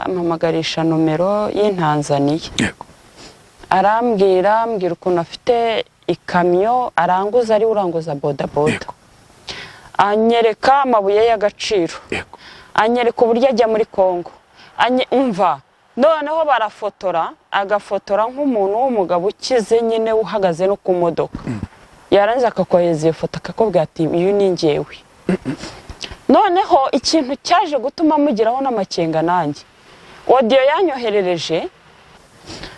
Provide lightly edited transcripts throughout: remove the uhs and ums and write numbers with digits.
amamagarisha nomero y'Intanzania arambwira ukuntu afite ikamyo aranguza ari uranguza boda boda anyereka amabuye y'agaciro anyereka uburyo ajya muri Kongo umva noneho barafotora agafotora nk'umuntu w'umugabo ukize nyine uhagaze no ku modoka yaranze akakohereza iyo foto akakubwira ati uyu ni njyewe noneho ikintu cyaje gutuma mugiraho n'amakenga nanjye audio yanyoherereje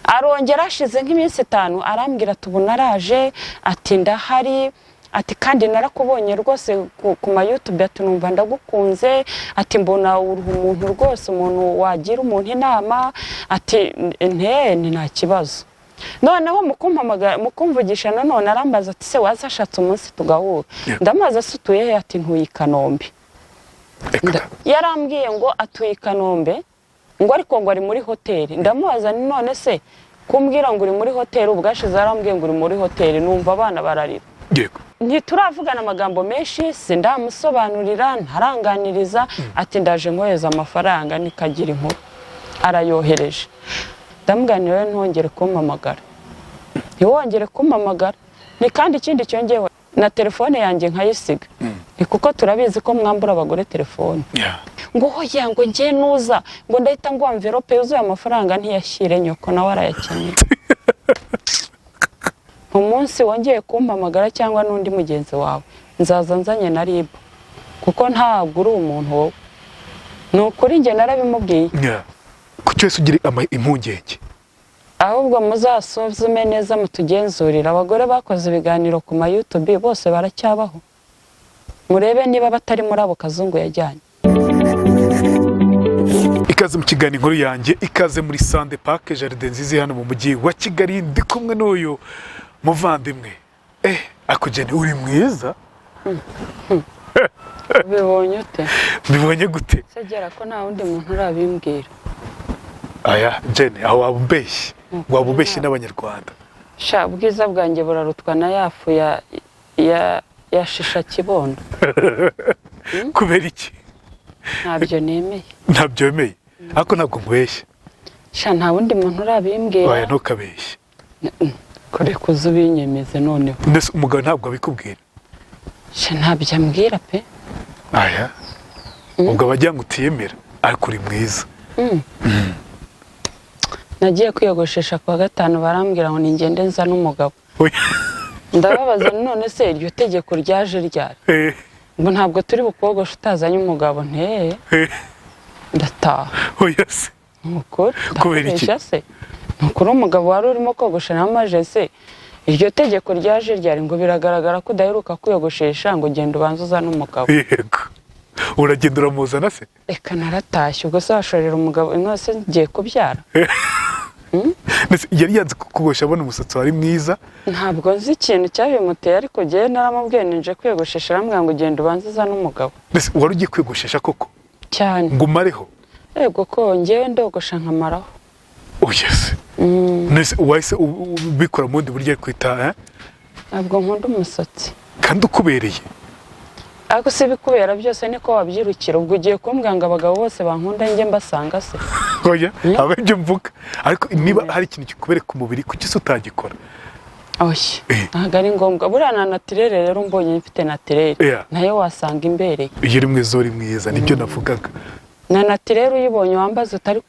arongera ashize nk'iminsi 5 arambwira ati ubu naraje ati ndahari ati kandi narakubonye rwose ku ma YouTube ati numva ndagukunze ati mbona umuntu rwose umuntu wagira umuntu inama ati ni nta kibazo noneho mukumvugisha none arambaza ati se wazashatse umunsi tugahura ndamaze asutuye ati ntuye i Kanombe yarambwiye ngo atuye i Kanombe ngo ariko ngo ari muri hoteli ndamubaza none se kumbwira ngo uri muri hoteli ubwashize arambwiye ngo uri muri hoteli numva abana bararira yego ntituravugana amagambo menshi sindamusobanurira ntaranganiriza ati ndaje nkoheza amafaranga nikagira inkuru arayohereje ndamganira ntongere kumpamagara ntiwongere kumpamagara ni kandi ikindi cyongewe na telefone yanjye nkayisiga kuko turabizi ko mwambura abagore telefone ngo hoya ngo ngiye nuza ngo ndahita ngo envelope yuzuye amafaranga ntiyashyire nyoko nawe arayakeneye umunsi wongeye kumpamagara cyangwa n'undi mugenzi wawe nzaza nzanye na RIB kuko ntabwo uri umuntu wowe nukuri nge narabimubwiye kuki wese ugira impungenge ahubwo muzasuzume neza mutugenzurira abagore bakoze ibiganiro ku ma YouTube bose baracyabaho murebe niba batari muri abo kazungu yajyanye ikaze mu kiganiro inkuru yanjye ikaze muri Sande Park Jardin nziza hano mu mujyi wa Kigali ndi kumwe n'uyu muvandimwe akujene uri mwiza bibonye ute bibonye gute segera ko nta wundi muntu urabimbwira aya jene aho wabubeshye wabubeshye n'abanyarwanda sha bwiza bwanjye burarutwa na yafu ya shisha kibondo kubera iki ntabyo nemeye ntabyo yemeye ariko ntabwo mbeshye sha nta wundi muntu urabimbwira oya ntukabeshye kore kuzubinyemeze noneho ndetse umugabo ntabwo abikubwira sha ntabyo ambwira pe aya ubwo abajya ngo utiyemera ariko uri mwiza nagiye kwiyogoshesha kwa gatanu barambwira ngo ningende nza n'umugabo ndababaza none se iryo tegeko ryaje ryari ngo ntabwo turi bukogosha utazanye umugabo ndataha oya se nukuri kubera iki se nukuri umugabo wari urimo kogosha namaje se iryo tegeko ryaje ryari ngo biragaragara ko udaheruka kwiyogoshesha ngo genda ubanze uzane umugabo yego uragenda uramuzana se reka naratashye ubwo se washorera umugabo inose ngiye kubyara yari yanze kukugosha abona umusatsi wari mwiza ntabwo nzi ikintu cyabimuteye ariko gihe naramubwiye ninje kwiyogoshesha arambwira ngo genda ubanze uzane umugabo wari ugiye kwiyogoshesha koko cyane ngo umareho yego ko ngewe ndogosha nkamaraho oya se wahise ubikora mu bundi buryo kwita ntabwo nkunda umusatsi kandi ukubereye ariko se bikubera byose niko wabyirukira ubwo ugiye kumbwira ngo abagabo bose bankunda njye mbasanga se oya abajye mvuga ariko niba hari ikintu kikubere ku mubiri kuki se utagikora oya ntabwo ari ngombwa buriya na natirere rero mbonye mfite natirere nayo wasanga imbereye iyo uri mwiza uri mwiza nibyo navugaga na natirere uyibonye wambaza utari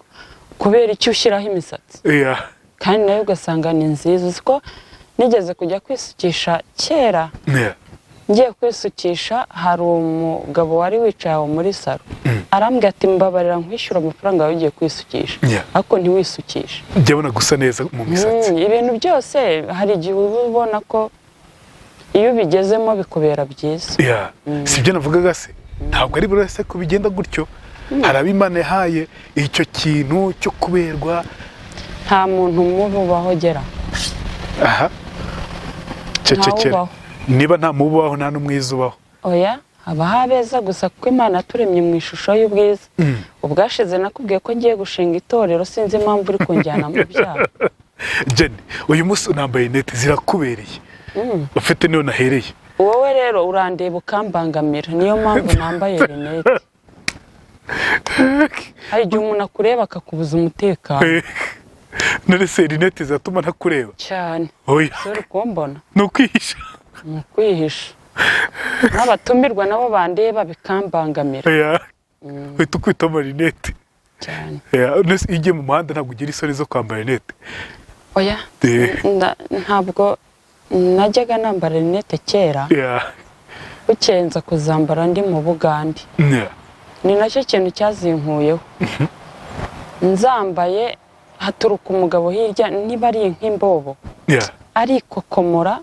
kubera icyo ushyiraho imisatsi kandi nayo ugasanga ni nziza uzi ko nigeze kujya kwisukisha kera ngiye kwisukisha hari umugabo wari wicaye aho muri salo arambwira ati mbabarira nkwishyura amafaranga yawe ugiye kwisukisha ariko ntiwisukishe njyabona gusa neza mu misatsi ibintu byose hari igihe uba ubona ko iyo ubigezemo bikubera byiza si ibyo navugaga se ntabwo ari buri wese ko bigenda gutyo hari abo Imana yahaye icyo kintu cyo kuberwa nta muntu mubi ubaho gera aha cecekera niba nta mubi ubaho nta n'umwiza ubaho oya habaho abeza gusa kuko Imana yaturemye mu ishusho y'ubwiza ubwashize nakubwiye ko ngiye gushinga itorero sinzi impamvu uri kunjyana mu byaha Jenny uyu munsi unambaye nete zirakubereye ufite niyo nahereye wowe rero urandeba ukambangamira niyo mpamvu nambaye rinete hari igihe umuntu akureba akakubuza umutekano none se rinete zatuma ntakureba cyane. oya uri kumbona ni ukwihisha ni ukwihisha, n'abatumirwa nabo bandeba bikambangamira uhita ukwitamo rinete cyane. none se iyo ugiye mu muhanda ntabwo ugira isoni zo kwambara rinete? oya ntabwo najyaga nambara rinete kera, ukenza kuzambara ndi mu Bugande. ni nacyo kintu cyazinkuyeho. nzambaye haturuka umugabo hirya, niba ari nk'imbobo arikokomora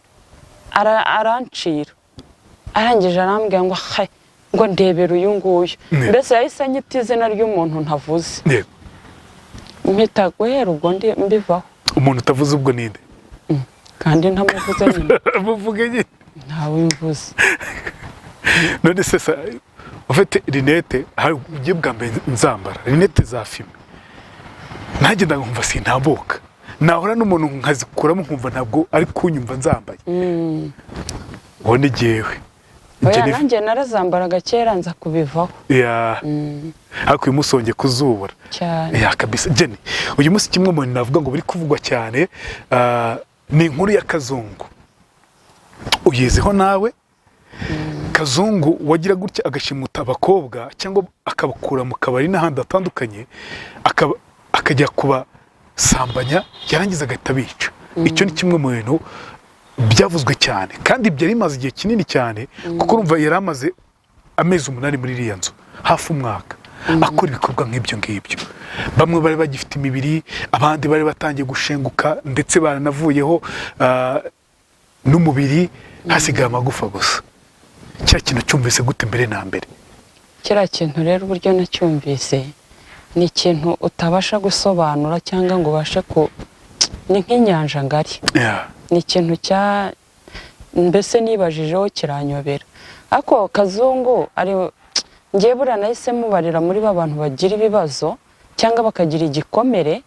arancira, arangije arambwira ngo ngo ndebera uyu nguyu. mbese yahise anyita izina ry'umuntu ntavuze, mpita guhera ubwo mbivaho. umuntu utavuze ubwo ninde? kandi ntamuvuze nyine. muvuge nyine ntawe mvuze. none se ufite rinete, hari ugiye bwa mbere nzambara rinete za fime, nanjye nkumva sintambuka, nahora n'umuntu nkazikuramo nkumva ntabwo ari kunyumva nzambaye. uwo ni jyewe. oya nanjye narazambaraga kera nza kubivaho. ariko uyu munsi wongeye kuzubura cyane. kabisa. Jenny, uyu munsi kimwe mu bintu navuga ngo biri kuvugwa cyane ni inkuru ya Kazungu. uyiziho nawe? Kazungu wagira gutya agashimuta abakobwa cyangwa akabakura mu kabari n'ahandi hatandukanye, akajya kubasambanya, yarangiza agahita bica. icyo ni kimwe mu bintu byavuzwe cyane, kandi byari bimaze igihe kinini cyane, kuko urumva yari amaze amezi 8 muri iriya nzu, hafi umwaka akora ibikorwa nk'ibyo ngibyo. bamwe bari bagifite imibiri, abandi bari batangiye gushenguka, ndetse baranavuyeho n'umubiri, hasigaye amagufa gusa. kiriya kintu cyumvise gute mbere na mbere? kiriya kintu rero uburyo nacyumvise ni ikintu utabasha gusobanura cyangwa ngo ubashe ni nk'inyanja ngari. ni ikintu mbese nibajijeho kiranyobera. ariko Kazungu ngiye buriya nahise mubarira muri bantu bagira ibibazo cyangwa bakagira igikomere,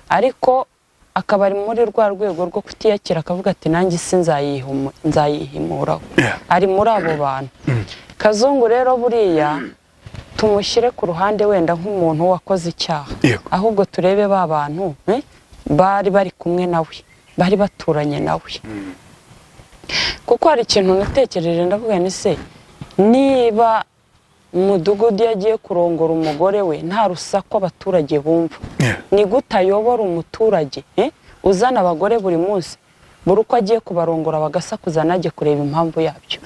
ariko akaba ari muri rwa rwego rwo kutiyakira, akavuga ati nanjye isi nzayihimuraho. ari muri abo bantu. Kazungu rero buriya tumushyire ku ruhande wenda nk'umuntu wakoze icyaha, ahubwo turebe ba bantu bari bari kumwe nawe, bari baturanye nawe. kuko hari ikintu natekereje, ndavuga ni se niba umudugudu yagiye kurongora umugore we nta rusaku abaturage bumva, ni gute ayobora umuturage uzana abagore buri munsi, buri uko agiye kubarongora bagasakuza, najye kureba impamvu yabyo.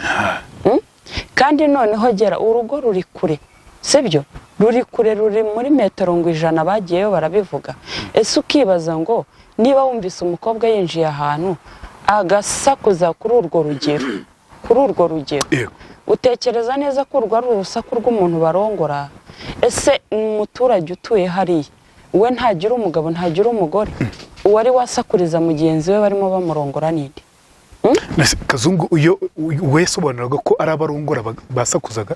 kandi noneho gera urugo ruri kure, sibyo? ruri kure, ruri muri metero 100 bagiyeyo barabivuga. ese ukibaza ngo niba wumvise umukobwa yinjiye ahantu agasakuza kuri urwo rugero, utekereza neza ko urwo ari urusaku rw'umuntu barongora? ese umuturage utuye hariya we ntagira umugabo, ntagira umugore, uwari wasakuriza mugenzi we barimo bamurongora ninde? Kazungu wese uboneraga ko ari abarongora basakuzaga?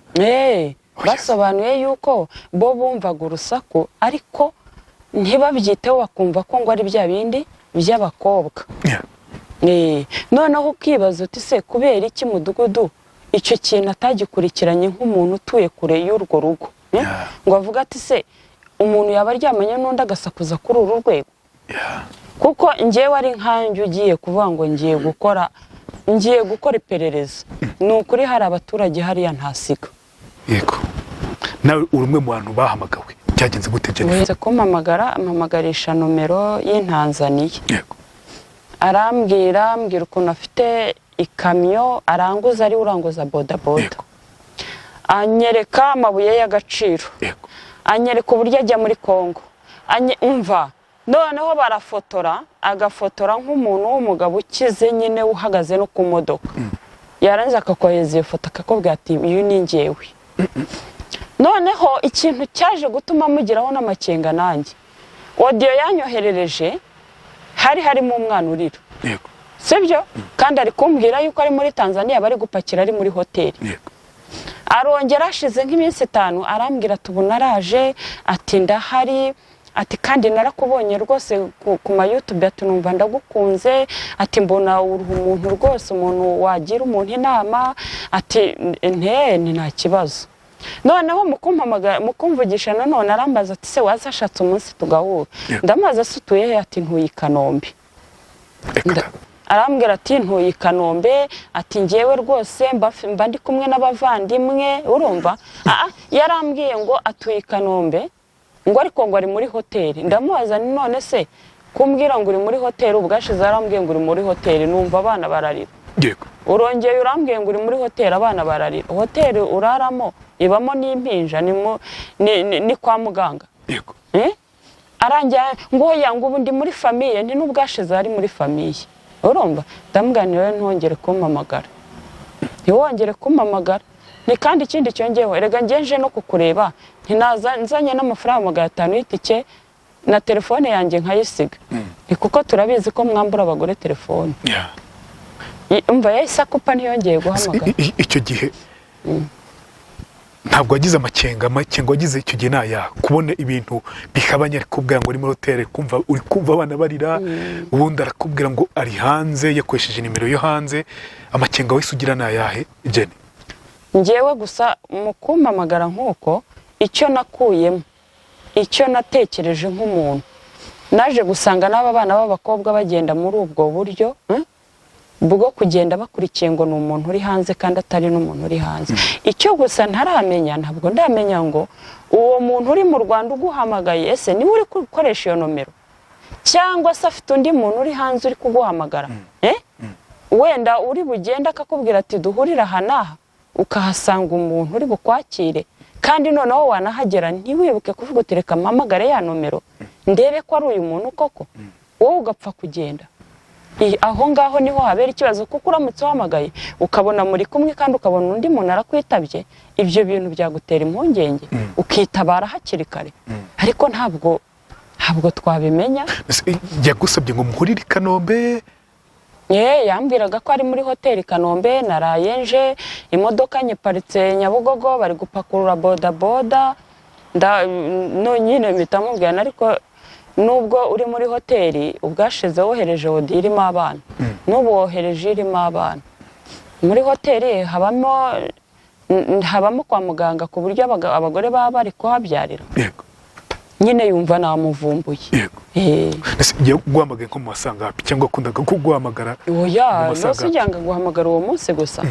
basobanuye yuko bo bumvaga urusaku, ariko ntibabyiteho, bakumva ko ngo ari bya bindi by'abakobwa. noneho ukibaza uti se kubera iki mudugudu icyo kintu atagikurikiranye nk'umuntu utuye kure y'urwo rugo? ngo avuga ati se umuntu yaba aryamanye n'undi agasakuza kuri uru rwego? kuko njyewe ari nkanjye ugiye kuvuga ngo ngiye gukora iperereza, ni ukuri hari abaturage hariya ntasiga. yego, nawe uri umwe mu bantu bahamagawe, byagenze gute? Jennifer ampamagarisha nomero y'Intanzaniya. arambwira ukuntu afite ikamyo aranguza, ari uranguza bodaboda. anyereka amabuye y'agaciro, anyereka uburyo ajya muri Kongo. umva, noneho barafotora, agafotora nk'umuntu w'umugabo ukize nyine uhagaze no ku modoka. yarangiza akakohereza iyo foto akakubwira ati uyu ni njyewe. noneho ikintu cyaje gutuma mugiraho n'amakenga nanjye, audio yanyoherereje hari harimo umwana urira, sibyo? kandi ari kumbwira yuko ari muri Tanzania, bari gupakira, ari muri hoteli. arongera ashize nk'iminsi 5 arambwira ati ubu naraje, ati ndahari, ati kandi narakubonye rwose ku ma YouTube, ati numva ndagukunze, ati mbona umuntu rwose, umuntu wagira umuntu inama, ati ni nta kibazo. noneho mukumvugisha nanone arambaza ati se wazashatse umunsi tugahura ndamaze asutuye he ati ntuye i Kanombe arambwira ati ntuye i Kanombe ati ngewe rwose mba ndi kumwe n'abavandimwe urumva yarambwiye ngo atuye i Kanombe ngo ariko ngo ari muri hoteli ndamubaza none se kumbwira ngo uri muri hoteli ubwashize arambwiye ngo uri muri hoteli numva abana bararira yego urongeye urambwiye ngo uri muri hoteli abana bararira hoteli uraramo ibamo n'impinja ni kwa muganga yego arangiye ngo ya ngo ubu ndi muri famiye nti n'ubwashize ari muri famiye urumva ndamubwira ntongere kumpamagara ntiwongere kumpamagara ni kandi ikindi cyongeyeho erega ngenje no kukureba ntinaza nzanye n'amafaranga 500 y'itike na telefone yanjye nkayisiga kuko turabizi ko mwambura abagore telefone umva yahise akupa ntiyongeye guhamagara icyo gihe ntabwo wagize amakenga wagize icyo gihe naya kubona ibintu bikabanya ariko ubwira ngo uri muri hoteli uri kumva abana barira ubundi arakubwira ngo ari hanze yakoresheje nimero yo hanze amakenga wese ugira nayahe Jenny ngewe gusa mu kumpamagara nk'uko icyo nakuyemo icyo natekereje nk'umuntu naje gusanga n'aba bana b'abakobwa bagenda muri ubwo buryo bwo kugenda bakurikiye ngo ni umuntu uri hanze kandi atari n'umuntu uri hanze icyo gusa ntaramenya ntabwo ndamenya ngo uwo muntu uri mu Rwanda uguhamagaye ese niwe uri gukoresha iyo nomero cyangwa se afite undi muntu uri hanze uri kuguhamagara wenda uri bugenda akakubwira ati duhurira aha n'aha ukahasanga umuntu uri bukwakire kandi noneho wanahagera ntiwibuke kuvuga uti reka mpamagare ya nomero ndebe ko ari uyu muntu koko wowe ugapfa kugenda aho ngaho niho habera ikibazo kuko uramutse uhamagaye ukabona muri kumwe kandi ukabona undi muntu arakwitabye ibyo bintu byagutera impungenge ukitabara hakiri kare ariko ntabwo twabimenya yagusabye ngo muhurire i Kanombe yambwiraga ko ari muri hoteli Kanombe naraye nje imodoka nyiparitse Nyabugogo bari gupakurura boda nyine mpita mubwira ariko nubwo uri muri hoteli ubwashize wohereje odi irimo abana n'ubu wohereje irimo abana muri hoteli habamo kwa muganga ku buryo abagore baba bari kuhabyarira nyine yumva namuvumbuye yego guhamagara nko mu masangapi cyangwa akundaga kuguhamagara oya nose ujyanga guhamagara uwo munsi gusa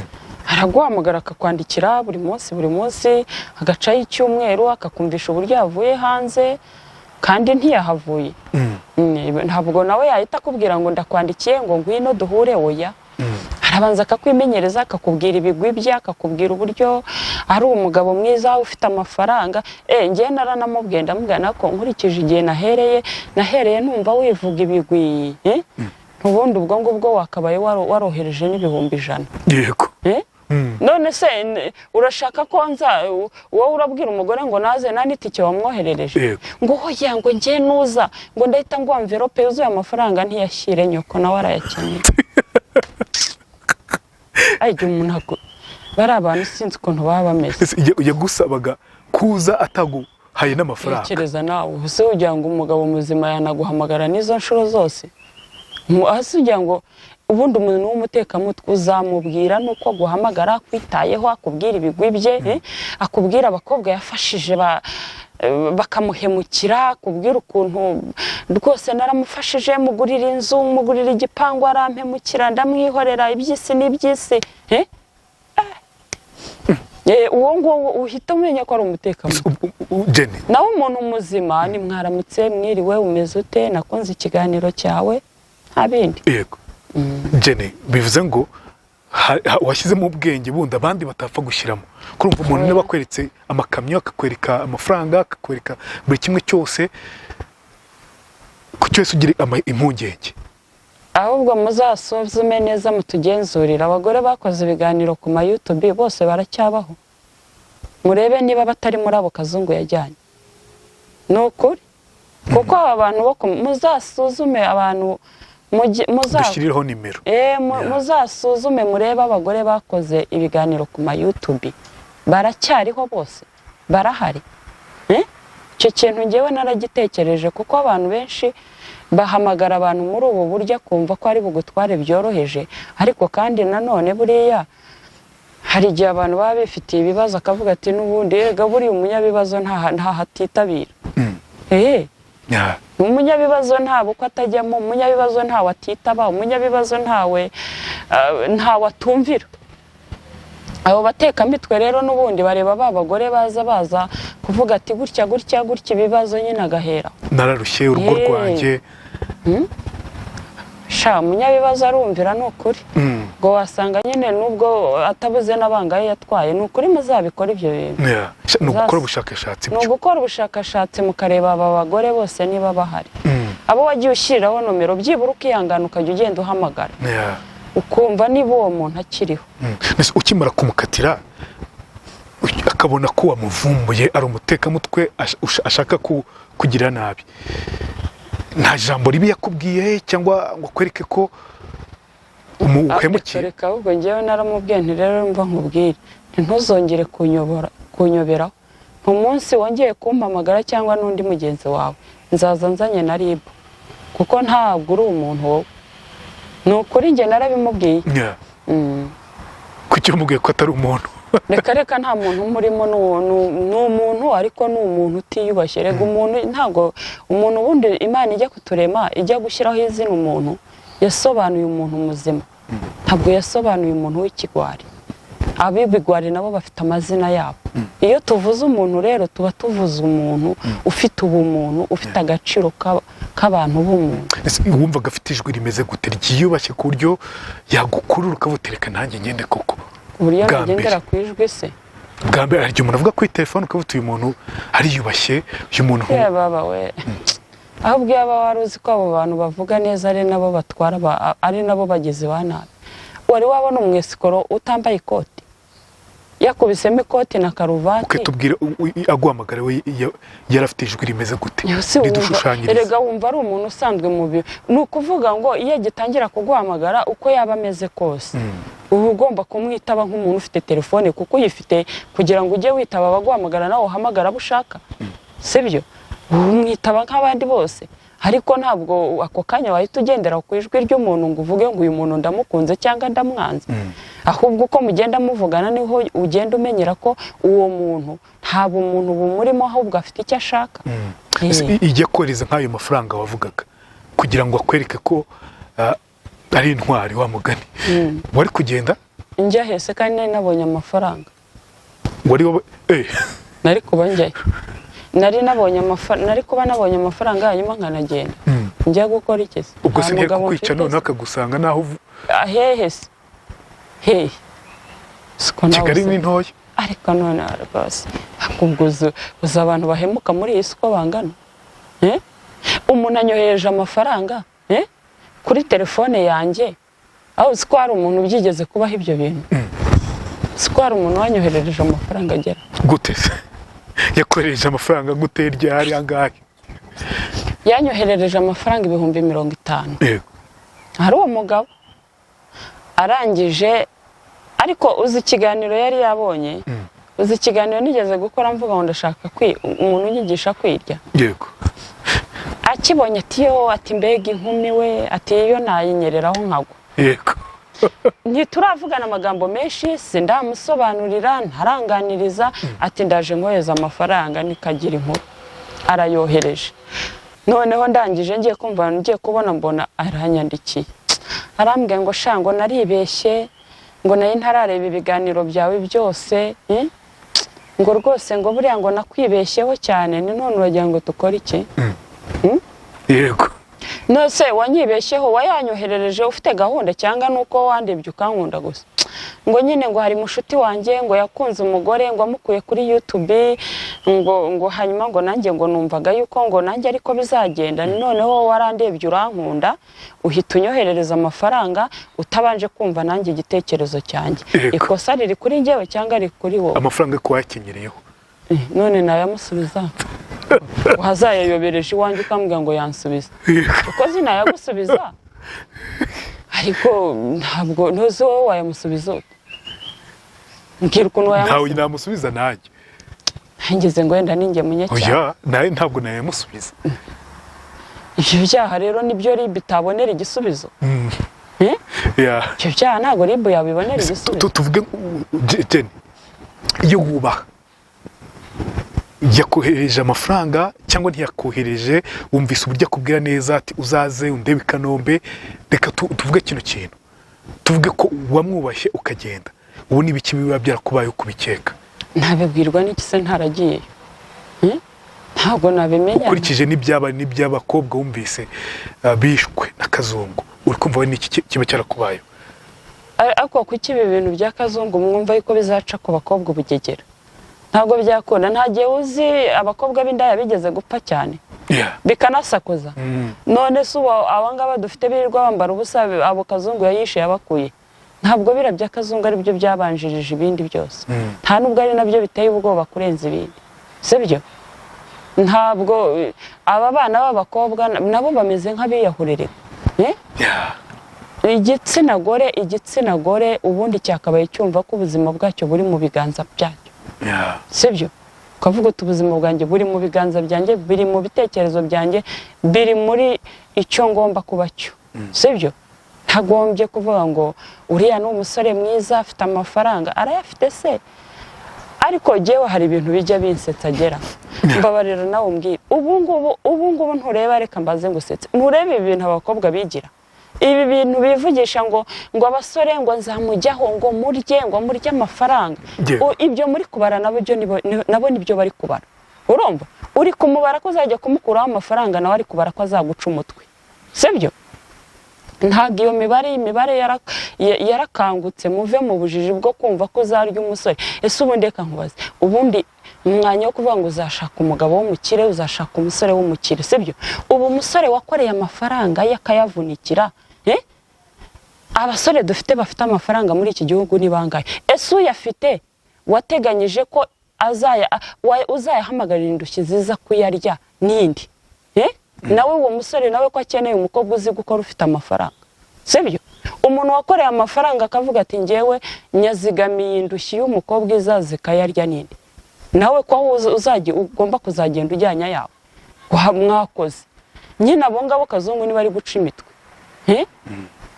araguhamagara akakwandikira buri munsi agacaho icyumweru akakumvisha uburyo yavuye hanze kandi ntiyahavuye ntabwo nawe yahita akubwira ngo ndakwandikiye ngo ngwino duhure oya arabanza akakwimenyereza akakubwira ibigwi bye akakubwira uburyo ari umugabo mwiza ufite amafaranga ngiye naranamubwiye ndamubwira ko nkurikije igihe nahereye numva wivuga ibigwi ubundi ubwo ngubwo wakabaye warohereje n'ibihumbi 100 yego none se urashaka ko nza wowe urabwira umugore ngo naze n'itike wamwoherereje ngo hoya ngo ngiye nuza ngo ndahita ngo envelope yuzuye amafaranga ntiyashyire nyoko nawe arayakeneye ajye umuntu bari abantu sinzi ukuntu baba bameze yagusabaga kuza ataguhaye n'amafaranga tekereza nawe use ugira ngo umugabo muzima yanaguhamagara n'izo nshuro zose hasi ugira ngo ubundi umuntu w'umutekamutwe uzamubwira nuko guhamagara akwitayeho akubwira ibigwi bye akubwira abakobwa yafashije bakamuhemukira akubwira ukuntu rwose naramufashije mugurira inzu mugurira igipangu arampemukira ndamwihorera iby'isi n'iby'isi uwo nguwo uhita umenya ko ari umutekamutwe nawe umuntu muzima ni mwaramutse mwiriwe umeze ute nakunze ikiganiro cyawe nta bindi yego Jenny bivuze ngo washyizemo ubwenge bundi abandi batapfa gushyiramo kurumva umuntu niba akweretse amakamyo akakwereka amafaranga akakwereka buri kimwe cyose ku cyose ugira impungenge ahubwo muzasuzume neza mutugenzurira abagore bakoze ibiganiro ku ma YouTube bose baracyabaho murebe niba batari muri abo kazungu yajyanye nukuri kuko abantu muzasuzume abantu dushyirireho nimero muzasuzume murebe abagore bakoze ibiganiro ku ma YouTube baracyariho bose barahari icyo kintu ngewe naragitekereje kuko abantu benshi bahamagara abantu muri ubu buryo kumva ko ari bugutware byoroheje ariko kandi nanone buriya hari igihe abantu baba bifitiye ibibazo akavuga ati n'ubundi ega buriya umunyabibazo nta hatitabira umunyabibazo ntabwo uko atajyamo, umunyabibazo ntawe atitaba, umunyabibazo ntawe atumvira. Abo batekamitwe rero n'ubundi bareba ba bagore baza kuvuga ati gutya ibibazo nyine agahera nararushye urugo rwanjye. Umunyabibazo arumvira ni ukuri ngo wasanga nyine nubwo atabuze n'abangaye yatwaye, ni ukuri muzabikora ibyo bintu. Ni ugukora ubushakashatsi, ni ugukora ubushakashatsi mukareba aba bagore bose niba bahari, abo wagiye ushyiriraho nomero byibura ukihangana ukajya ugenda uhamagara ukumva niba uwo muntu akiriho. Ukimara kumukatira akabona ko wamuvumbuye ari umutekamutwe ashaka kugira nabi, nta jambo ribi yakubwiye cyangwa ngo akwereke ko umuhemukiye? Reka ahubwo njyewe naramubwiye nti rero mva nkubwire ntuzongere kunyoberaho, umunsi wongeye kumpamagara cyangwa n'undi mugenzi wawe nzaza nzanye na RIB, kuko ntabwo uri umuntu wowe. Ni ukuri njye narabimubwiye. Kuki umubwiye ko atari umuntu? Reka nta muntu umurimo, ni umuntu ariko ni umuntu utiyubashye. Rega umuntu ntabwo umuntu ubundi Imana ijya kuturema ijya gushyiraho izina umuntu yasobanuye umuntu muzima, ntabwo yasobanuye umuntu w'ikigwari. Ab'ibigwari nabo bafite amazina yabo. Iyo tuvuze umuntu rero tuba tuvuze umuntu ufite ubumuntu, ufite agaciro k'abantu b'umuntu. Wumvaga afite ijwi rimeze gute ryiyubashye ku buryo yagukurura ukavutereka nanjye ngende koko? Uburyo agendera ku ijwi se bwa mbere hari igihe umuntu avuga kuri telefone ukavuga uyu muntu ariyubashye, uyu muntu baba we ahubwo yaba wari uzi ko abo bantu bavuga neza ari nabo batwara ari nabo bagizi ba nabi. Wari wabona umwesikoro utambaye ikoti yakubisemo ikoti na karuvati ukatubwira aguhamagara we yarafite ijwi rimeze gute? Ridushushanyiriza. Erega wumva ari umuntu usanzwe mu biro, ni ukuvuga ngo iyo gitangira kuguhamagara uko yaba ameze kose uba ugomba kumwitaba nk'umuntu ufite telefone, kuko uyifite kugira ngo ujye witaba abaguhamagara nawe uhamagara abo ushaka, sibyo? Umwitaba nk'abandi bose, ariko ntabwo ako kanya wahita ugendera ku ijwi ry'umuntu ngo uvuge ngo uyu muntu ndamukunze cyangwa ndamwanze. Ahubwo uko mugenda muvugana niho ugenda umenyera ko uwo muntu nta bumuntu bumurimo, ahubwo afite icyo ashaka. Ijya kohereza nk'ayo mafaranga wavugaga kugira ngo akwereke ko ari intwari wa mugani, wari kugenda njya hese kandi nari nabonye amafaranga? Nari kuba njyayo, nari kuba nabonye amafaranga hanyuma nkanagenda njya gukora iki se? Ubwo se ngiye kukwica noneho akagusanga naho hehe se? Hehe Kigali ni ntoya, ariko none rwose akubwuza uza abantu bahemuka muri iyi siko bangana. Umuntu anyohereje amafaranga kuri telefone yanjye, aho uzi ko hari umuntu byigeze kubaho ibyo bintu? Uzi ko hari umuntu wanyoherereje amafaranga agera gute? Yakohereje amafaranga gute? Ryari angahe? Yanyoherereje amafaranga 50,000. Hari uwo mugabo arangije, ariko uzi ikiganiro yari yabonye, uzi ikiganiro nigeze gukora mvuga ngo ndashaka umuntu unyigisha kwirya. Yego. Akibonye ati mbega inkumi we, ati iyo nayinyereraho nkagwa. Yego. Ntituravugana amagambo menshi, sindamusobanurira ntaranganiriza, ati ndaje nkohereza amafaranga nikagira inkuru. Arayohereje. Noneho ndangije ngiye kumva ngiye kubona mbona aranyandikiye. Arambwiye ngo shango naribeshye, ngo nayo ntarareba ibiganiro byawe byose, ngo rwose ngo buriya ngo nakwibeshyeho cyane, ni none uragira ngo dukore iki? Yego. Nose wanyibeshyeho, wayanyoherereje ufite gahunda cyangwa nuko wandebye ukankunda gusa? Ngo nyine ngo hari mushuti wanjye ngo yakunze umugore ngo amukuye kuri YouTube, ngo hanyuma ngo nanjye ngo numvaga yuko ngo nanjye ariko bizagenda, noneho warandebye urankunda uhita unyoherereza amafaranga utabanje kumva nanjye igitekerezo cyanjye. Ikosa riri kuri njyewe cyangwa riri kuri wowe? Amafaranga ko wakenyereyeho none nayamusubiza wazayayobereje iwanjye ukambwira ngo yansubiza, uko zinayagusubiza ariko ntabwo ntuzi wowe wayamusubiza ute? Mbwira ukuntu wayamusubiza. Ntawe namusubiza nanjye. Ngeze ngo wenda ninjye munyacyaha. Oya, nawe ntabwo nayamusubiza. Ibyo byaha rero nibyo RIB itabonera igisubizo. Yeah. icyo cyaha ntabwo ribu yabibonera igisubizo. tuvuge Jenny, iyo wubaha yakohereje amafaranga cyangwa ntiyakohereje, wumvise uburyo akubwira neza ati uzaze undebe i Kanombe, reka tuvuge kino kintu, tuvuge ko wamwubashye ukagenda, ubu ni ibiki biba byarakubayeho kubikeka? Ntabibwirwa n'iki se ntaragiyeyo? Ntabwo nabimenya. Ukurikije n'iby'abakobwa wumvise bishwe na Kazungu, uri kumva we n'iki kiba cyarakubayeho? Ariko kuki ibi bintu bya Kazungu mwumva yuko bizaca ku bakobwa ubugegera? Ntabwo byakunda. Nta gihe uzi abakobwa b'indaya bigeze gupfa cyane bikanasakuza. None se ubu abangaba dufite birirwa bambara ubusa, abo Kazungu yayishe yabakuye? Ntabwo bira bya Kazungu ari byo byabanjirije ibindi byose. Nta nubwo ari nabyo biteye ubwoba kurenza ibindi, sibyo? Ntabwo aba bana b'abakobwa nabo bameze nk'abiyahurire. Igitsina gore ubundi cyakabaye cyumva ko ubuzima bwacyo buri mu biganza byacyo, sibyo? Ukavuga uti ubuzima bwanjye buri mu biganza byanjye, biri mu bitekerezo byanjye, biri muri icyo ngomba kuba cyo, sibyo? Ntagombye kuvuga ngo uriya ni umusore mwiza afite amafaranga. Arayafite se? Ariko jyewe hari ibintu bijya binsetsa agera, mbabarira nawe umbwire, ubu ngubu ntureba, reka mbaze ngusetse, nturebe ibi bintu abakobwa bigira, ibi bintu bivugisha ngo abasore ngo nzamujyaho, ngo murye amafaranga. Ibyo muri kubara nabo nibyo bari kubara. Urumva uri kumubara ko uzajya kumukuraho amafaranga, nawe ari kubara ko azaguca umutwe, sibyo? Ntabwo iyo imibare yarakangutse, muve mu bujiji bwo kumva ko uzarya umusore. Ese ubundi reka nkubaze, ubundi umwanya wo kuvuga ngo uzashaka umugabo w'umukire, uzashaka umusore w'umukire, sibyo? Ubu umusore wakoreye amafaranga ye akayavunikira, abasore dufite bafite amafaranga muri iki gihugu ni bangahe? Ese uyafite wateganyije ko uzayahamagarira indushyi ziza kuyarya nindi? Nawe uwo musore nawe ko akeneye umukobwa uzi gukora ufite amafaranga, sibyo? Umuntu wakoreye amafaranga akavuga ati njyewe nyazigamiye indushyi y'umukobwa izaza ikayarya nindi? Nawe ko ugomba kuzagenda ujyanya yawe mwakoze. Nyine abo ngabo Kazungu niba ari guca imitwe.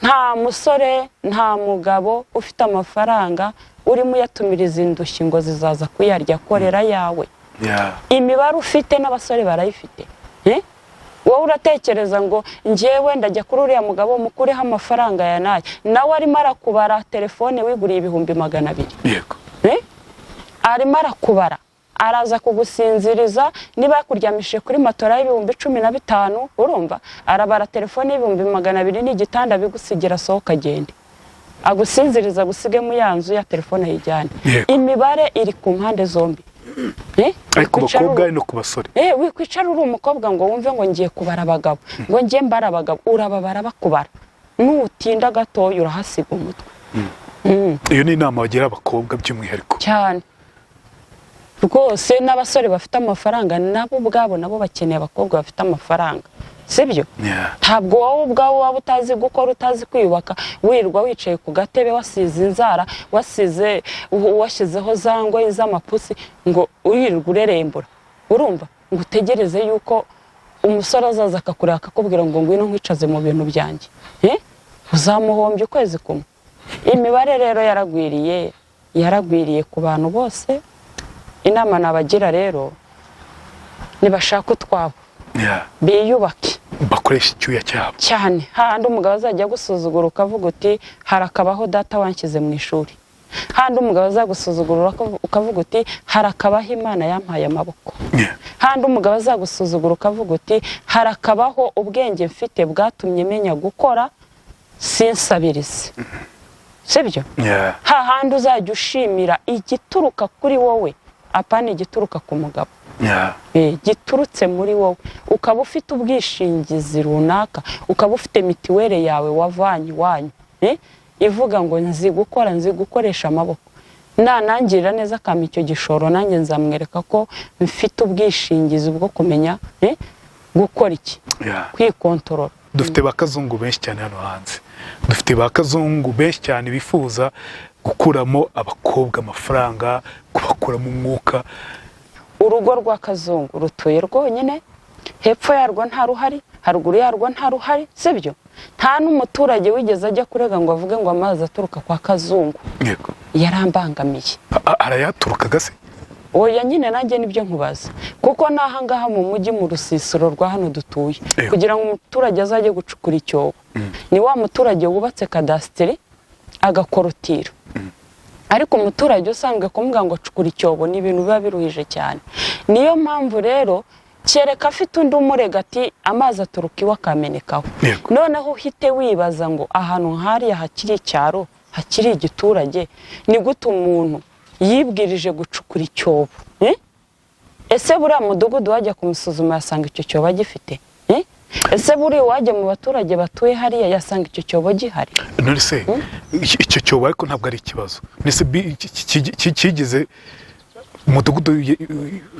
Nta musore, nta mugabo ufite amafaranga urimo uyatumiriza indushyi ngo zizaza kuyarya. Korera yawe. Imibare ufite n'abasore barayifite. Wowe uratekereza ngo njyewe ndajya kuri uriya mugabo mukureho amafaranga ya nayo, nawe arimo arakubara telefone wiguriye 200,000. Yego. Arimo arakubara, araza kugusinziriza, niba yakuryamishije kuri matora y'15,000, urumva arabara telefone y'200,000 n'igitanda bigusigira sohoka agende, agusinziriza gusige mu yanzu ya telefone yijyane. Imibare iri ku mpande zombi. Ariko bakobwa no ku basore. Wikwicara uri umukobwa ngo wumve ngo ngiye kubara abagabo, ngo ngiye mbara abagabo, urababara bakubara, nutinda gatoya urahasiga umutwe. Iyo ni inama wagira abakobwa by'umwihariko cyane rwose. N'abasore bafite amafaranga nabo ubwabo nabo bakeneye abakobwa bafite amafaranga, sibyo? Ntabwo wowe ubwawe waba utazi gukora, utazi kwiyubaka, wirirwa wicaye ku gatebe wasize inzara, washyizeho za ngoyi z'amapusi, ngo wirirwa urerembura, urumva, ngo utegereze yuko umusore azaza akakureba akakubwira ngo ngwino nkwicaze mu bintu byanjye. Uzamuhombya ukwezi kumwe. Imibare rero yaragwiriye ku bantu bose. Inama nabagira rero, nibashaka utwabo, biyubake, bakoresha icyuya cyabo cyane. Handi umugabo azajya gusuzugura ukavuga uti harakabaho data wanshyize mu ishuri. Handi umugabo azagusuzugura ukavuga uti harakabaho Imana yampaye amaboko. Handi umugabo azagusuzugura ukavuga uti harakabaho ubwenge mfite bwatumye menya gukora sinsabirize, sibyo? Hahandi uzajya ushimira igituruka kuri wowe, apana igituruka ku mugabo. Giturutse muri wowe, ukaba ufite ubwishingizi runaka, ukaba ufite mitiwere yawe wavanye iwanyu, ivuga ngo nzi gukora, nzi gukoresha amaboko. Nanangirira neza akampa icyo gishoro, nanjye nzamwereka ko mfite ubwishingizi bwo kumenya gukora iki, kwikontorora. Dufite ba Kazungu benshi cyane hano hanze, dufite ba Kazungu benshi cyane bifuza gukuramo abakobwa amafaranga, kubakuramo umwuka. Urugo rwa Kazungu rutuye rwonyine, hepfo yarwo nta ruhari, haruguru yarwo nta ruhari sibyo nta n'umuturage wigeze ajya kurega ngo avuge ngo amazi aturuka kwa Kazungu yego yarambangamiye arayaturukaga se oya nyine nanjye nibyo nkubaza kuko nahangaha mu mujyi mu rusisiro rwa hano dutuye kugira ngo umuturage azajye gucukura icyobo ni wa muturage wubatse kadasiteri agakorotira ariko umuturage usanzwe kumubwira ngo acukura icyobo ni ibintu biba biruhije cyane niyo mpamvu rero kereka afite undi umurega ati amazi aturuka iwe akamenekaho noneho uhite wibaza ngo ahantu hariya hakiri icyaro hakiri igiturage ni gute umuntu yibwirije gucukura icyobo ese buriya mudugudu wajya kumusuzuma yasanga icyo cyobo agifite ese buriya wajya mu baturage batuye hariya yasanga icyo cyobo gihari none se icyo cyobo ariko ntabwo ari ikibazo nese kigeze umudugudu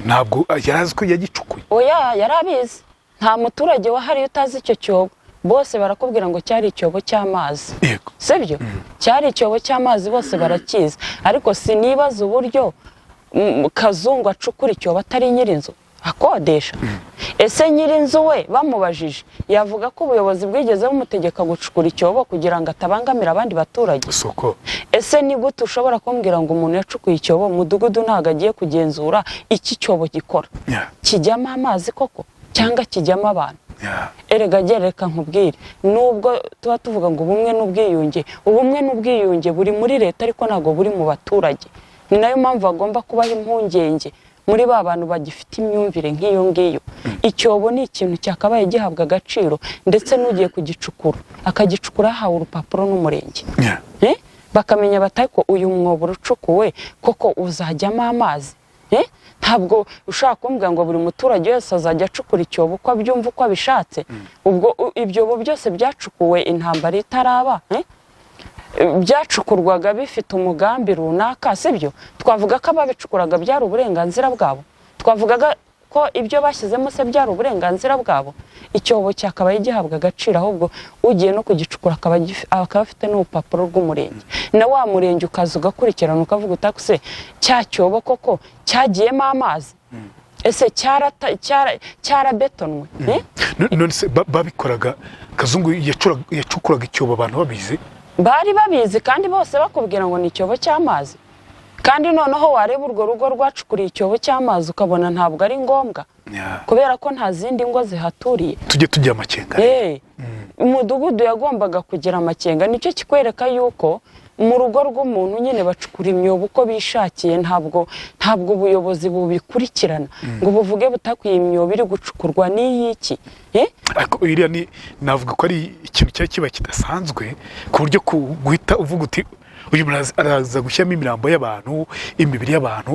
ntabwo yarazi ko yagicukuye oya yarabizi nta muturage wahariye utazi icyo cyobo bose barakubwira ngo cyari icyobo cy'amazi sibyo cyari icyobo cy'amazi bose barakizi ariko sinibaza uburyo Kazungu acukura icyobo atari nyirinzu akodesha ese nyirinzu we bamubajije yavuga ko ubuyobozi bwigeze bumutegeka gucukura icyobo kugira ngo atabangamira abandi baturage ese ni gute ushobora kumbwira ngo umuntu yacukuye icyobo umudugudu ntabwo agiye kugenzura iki cyobo gikora kijyamo amazi koko cyangwa kijyamo abantu erega reka nkubwire nubwo tuba tuvuga ngo ubumwe n'ubwiyunge buri muri leta ariko ntabwo buri mu baturage ni nayo mpamvu bagomba kubaho impungenge muri ba bantu bagifite imyumvire nk'iyo ngiyo icyobo ni ikintu cyakabaye gihabwa agaciro ndetse n'ugiye kugicukura akagicukura hawe urupapuro n'umurenge bakamenya batari ko uyu mwobo ucukuwe koko uzajyamo amazi ntabwo ushaka kumbwira ngo buri muturage wese azajya acukura icyobo uko abyumva uko abishatse ubwo ibyobo byose byacukuwe intambara itaraba byacukurwaga bifite umugambi runaka sibyo twavuga ko ababicukuraga byari uburenganzira bwabo twavugaga ko ibyo bashyizemo se byari uburenganzira bwabo icyobo cyakabaye gihabwa agaciro ahubwo ugiye no kugicukura akaba afite n'urupapuro rw'umurenge na wa murenge ukaza ugakurikirana ukavuga utakuse cya cyobo koko cyagiyemo amazi ese cyarabetonwe none se babikoraga Kazungu yacukuraga icyobo abantu babizi bari babizi kandi bose bakubwira ngo ni icyobo cy'amazi kandi noneho wareba urwo rugo rwacukuriye icyobo cy'amazi ukabona ntabwo ari ngombwa kubera ko nta zindi ngo zihaturiye tujye tugira amakenga umudugudu yagombaga kugira amakenga nicyo kikwereka yuko mu rugo rw'umuntu nyine bacukura imyobo uko bishakiye ntabwo ubuyobozi bubikurikirana ngo buvuge butakwiye imyobo iri gucukurwa n'iyiki ariko iriya navuga ko ari ikintu cyari kiba kidasanzwe ku buryo guhita uvuga uti uyu muntu araza gushyiramo imirambo y'abantu imibiri y'abantu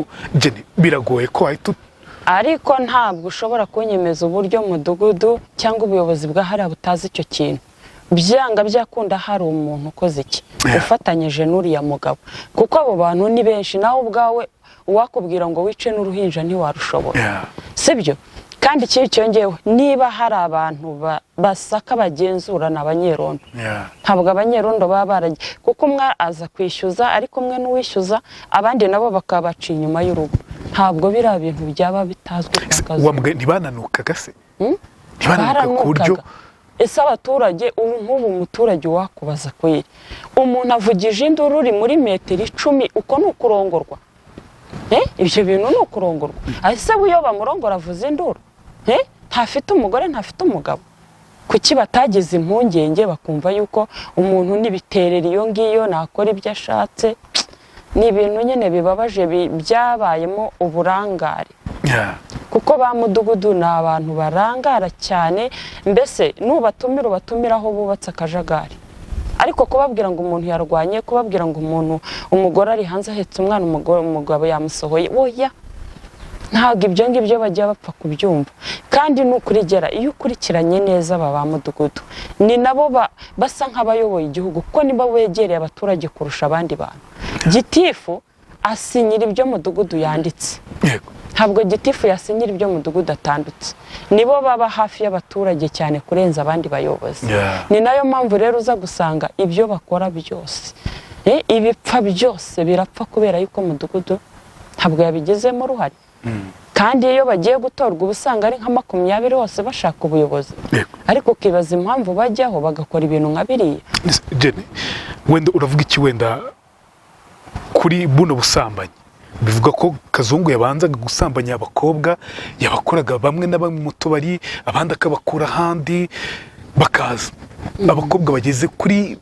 biragoye ko wahita ariko ntabwo ushobora kunyemeza uburyo mudugudu cyangwa ubuyobozi bwahariya butazi icyo kintu byanga byakunda hari umuntu ukoze iki ufatanyije n'uriya mugabo kuko abo bantu ni benshi nawe ubwawe uwakubwira ngo wice n'uruhinja ntiwarushobora sibyo kandi ikibi cyongewe niba hari abantu basaka bagenzura ni abanyerondo ntabwo abanyerondo baba baragiye kuko umwe aza kwishyuza ariko umwe n'uwishyuza abandi nabo bakaba baciye inyuma y'urugo ntabwo biriya bintu byaba bitazwi ntibananukaga se ntibananuka ku buryo ese abaturage ubu nk'ubu umuturage wakubaza kweri umuntu avugije induru uri muri metero 10 uko ni ukurongorwa ibyo bintu ni ukurongorwa ese iyo bamurongora avuze induru ntafite umugore ntafite umugabo kuki batageze impungenge bakumva yuko umuntu n'ibiterera iyo ngiyo nakora ibyo ashatse ni ibintu nyine bibabaje byabayemo uburangare kuko ba mudugudu ni abantu barangara cyane mbese nubatumira ubatumira aho bubatse akajagari ariko kubabwira ngo umuntu yarwanye kubabwira ngo umugore ari hanze ahetse umwana umugabo yamusohoye oya ntabwo ibyo ngibyo bajya bapfa kubyumva kandi nukurigera iyo ukurikiranye neza ba mudugudu ni nabo basa nk'abayoboye igihugu kuko nibo begereye abaturage kurusha abandi bantu gitifu asinyira ibyo mudugudu yanditse ntabwo gitifu yasinyira ibyo mudugudu atandutse nibo baba hafi y'abaturage cyane kurenza abandi bayobozi ni nayo mpamvu rero uza gusanga ibyo bakora byose ibipfa byose birapfa kubera yuko mudugudu ntabwo yabigezemo uruhare kandi iyo bagiye gutorwa uba usanga ari nka 20 bose bashaka ubuyobozi. Ariko ukibaza impamvu bajyaho bagakora ibintu nka biriya. Jenny, wenda uravuga iki wenda kuri buno busambanyi? Bivuga ko Kazungu yabanzaga gusambanya abakobwa, yabakoraga bamwe na bamwe mu tubari, abandi akabakura ahandi bakaza. Abakobwa bageze kuri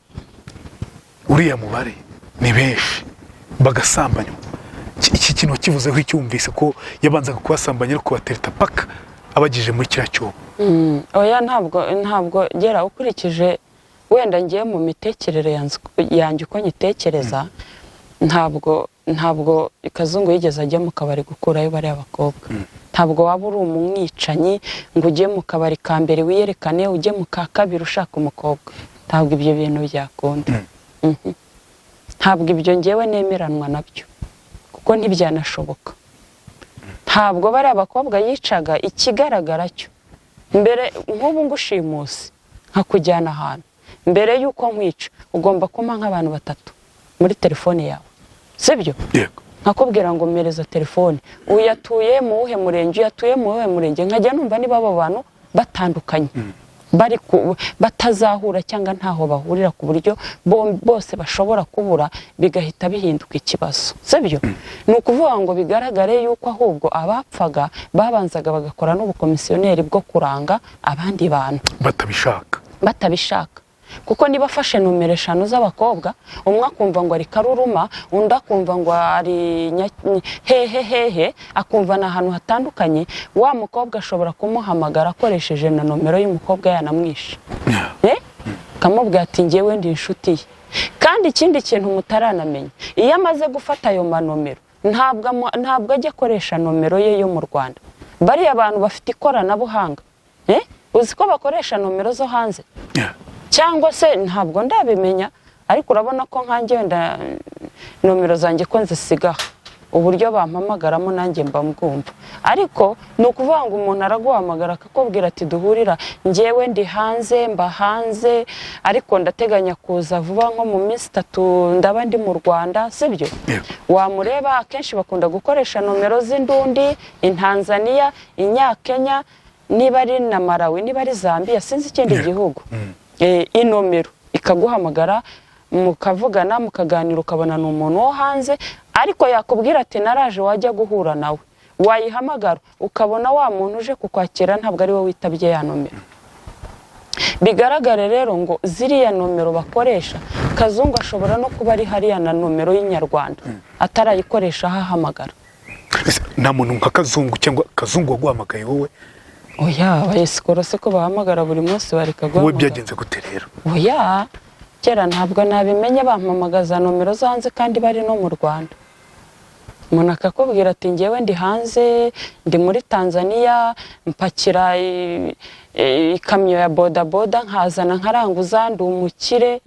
uriya mubare ni benshi bagasambanywa. Iki kintu kivuzeho icyumvise ko yabanzaga kubasambanya no kubatereta paka abagije muri kiriya cyobo. Oya ntabwo gera ukurikije wenda ngiye mu mitekerere yanjye uko nyitekereza, ntabwo Kazungu yigeze ajya mu kabari gukurayo bari abakobwa. Ntabwo waba uri umwicanyi ngo ujye mu kabari ka mbere wiyerekane, ujye mu ka kabiri ushaka umukobwa. Ntabwo ibyo bintu byakunda. Ntabwo ibyo ngewe nemeranwa nabyo kuko ntibyanashoboka. Ntabwo bari abakobwa yicaga, ikigaragara cyo mbere nk'ubu ngushimusi nkakujyana ahantu, mbere y'uko nkwica ugomba kumpa nk'abantu 3 muri telefone yawe, sibyo? Nkakubwira ngo mpereza telefone, uyatuye mu wuhe murenge, uyatuye mu wuhe murenge, nkajya numva niba abo bantu batandukanye bari batazahura cyangwa ntaho bahurira ku buryo bose bashobora kubura, bigahita bihinduka ikibazo, sibyo? Ni ukuvuga ngo bigaragare yuko ahubwo abapfaga babanzaga bagakora n'ubukomisiyoneri bwo kuranga abandi bantu batabishaka. Kuko niba afashe nomero 5 z'abakobwa, umwe akumva ngo ari Karuruma, undi akumva ngo ari hehe, akumva na ahantu hatandukanye, wa mukobwa ashobora kumuhamagara akoresheje na nomero y'umukobwa yanamwishe. Kamubwira ati ngewe ndi inshuti ye. Kandi ikindi kintu mutaranamenya, iyo amaze gufata ayo manomero ntabwo ajya akoresha nomero ye yo mu Rwanda. Bari abantu bafite ikoranabuhanga, uzi ko bakoresha nomero zo hanze. Cyangwa se ntabwo ndabimenya, ariko urabona ko nkanjye wenda nomero zanjye ko nzisigaho, uburyo bampamagaramo nanjye mba mbwumva. Ariko ni ukuvuga ngo umuntu araguhamagara akakubwira ati duhurira, ngewe ndi hanze, mba hanze, ariko ndateganya kuza vuba nko mu minsi 3 ndaba ndi mu Rwanda, sibyo? Wamureba akenshi bakunda gukoresha nomero z'indundi, Tanzania, Kenya, niba ari na Malawi, niba ari Zambia, sinzi ikindi gihugu. Inomero ikaguhamagara mukavugana mukaganira, ukabona ni umuntu wo hanze, ariko yakubwira ati naraje wajya guhura nawe, wayihamagara ukabona wa muntu uje kukwakira ntabwo ari we witabye ya nomero. Bigaragare rero ngo ziriya nomero bakoresha, Kazungu ashobora no kuba ari hariya na nomero y'inyarwanda atarayikoresha ahamagara. Nta muntu nka Kazungu cyangwa Kazungu waguhamagaye wowe? Oya, abayesikoro se ko bahamagara buri munsi bareka guhamagara. Wowe byagenze gute rero? Oya, kera ntabwo nabimenye, bampamagaza nomero zo hanze kandi bari no mu Rwanda. Umuntu akakubwira ati ngewe ndi hanze, ndi muri Tanzania, mpakira ikamyo ya bodaboda nkazana nkaranguza, ndi umukire,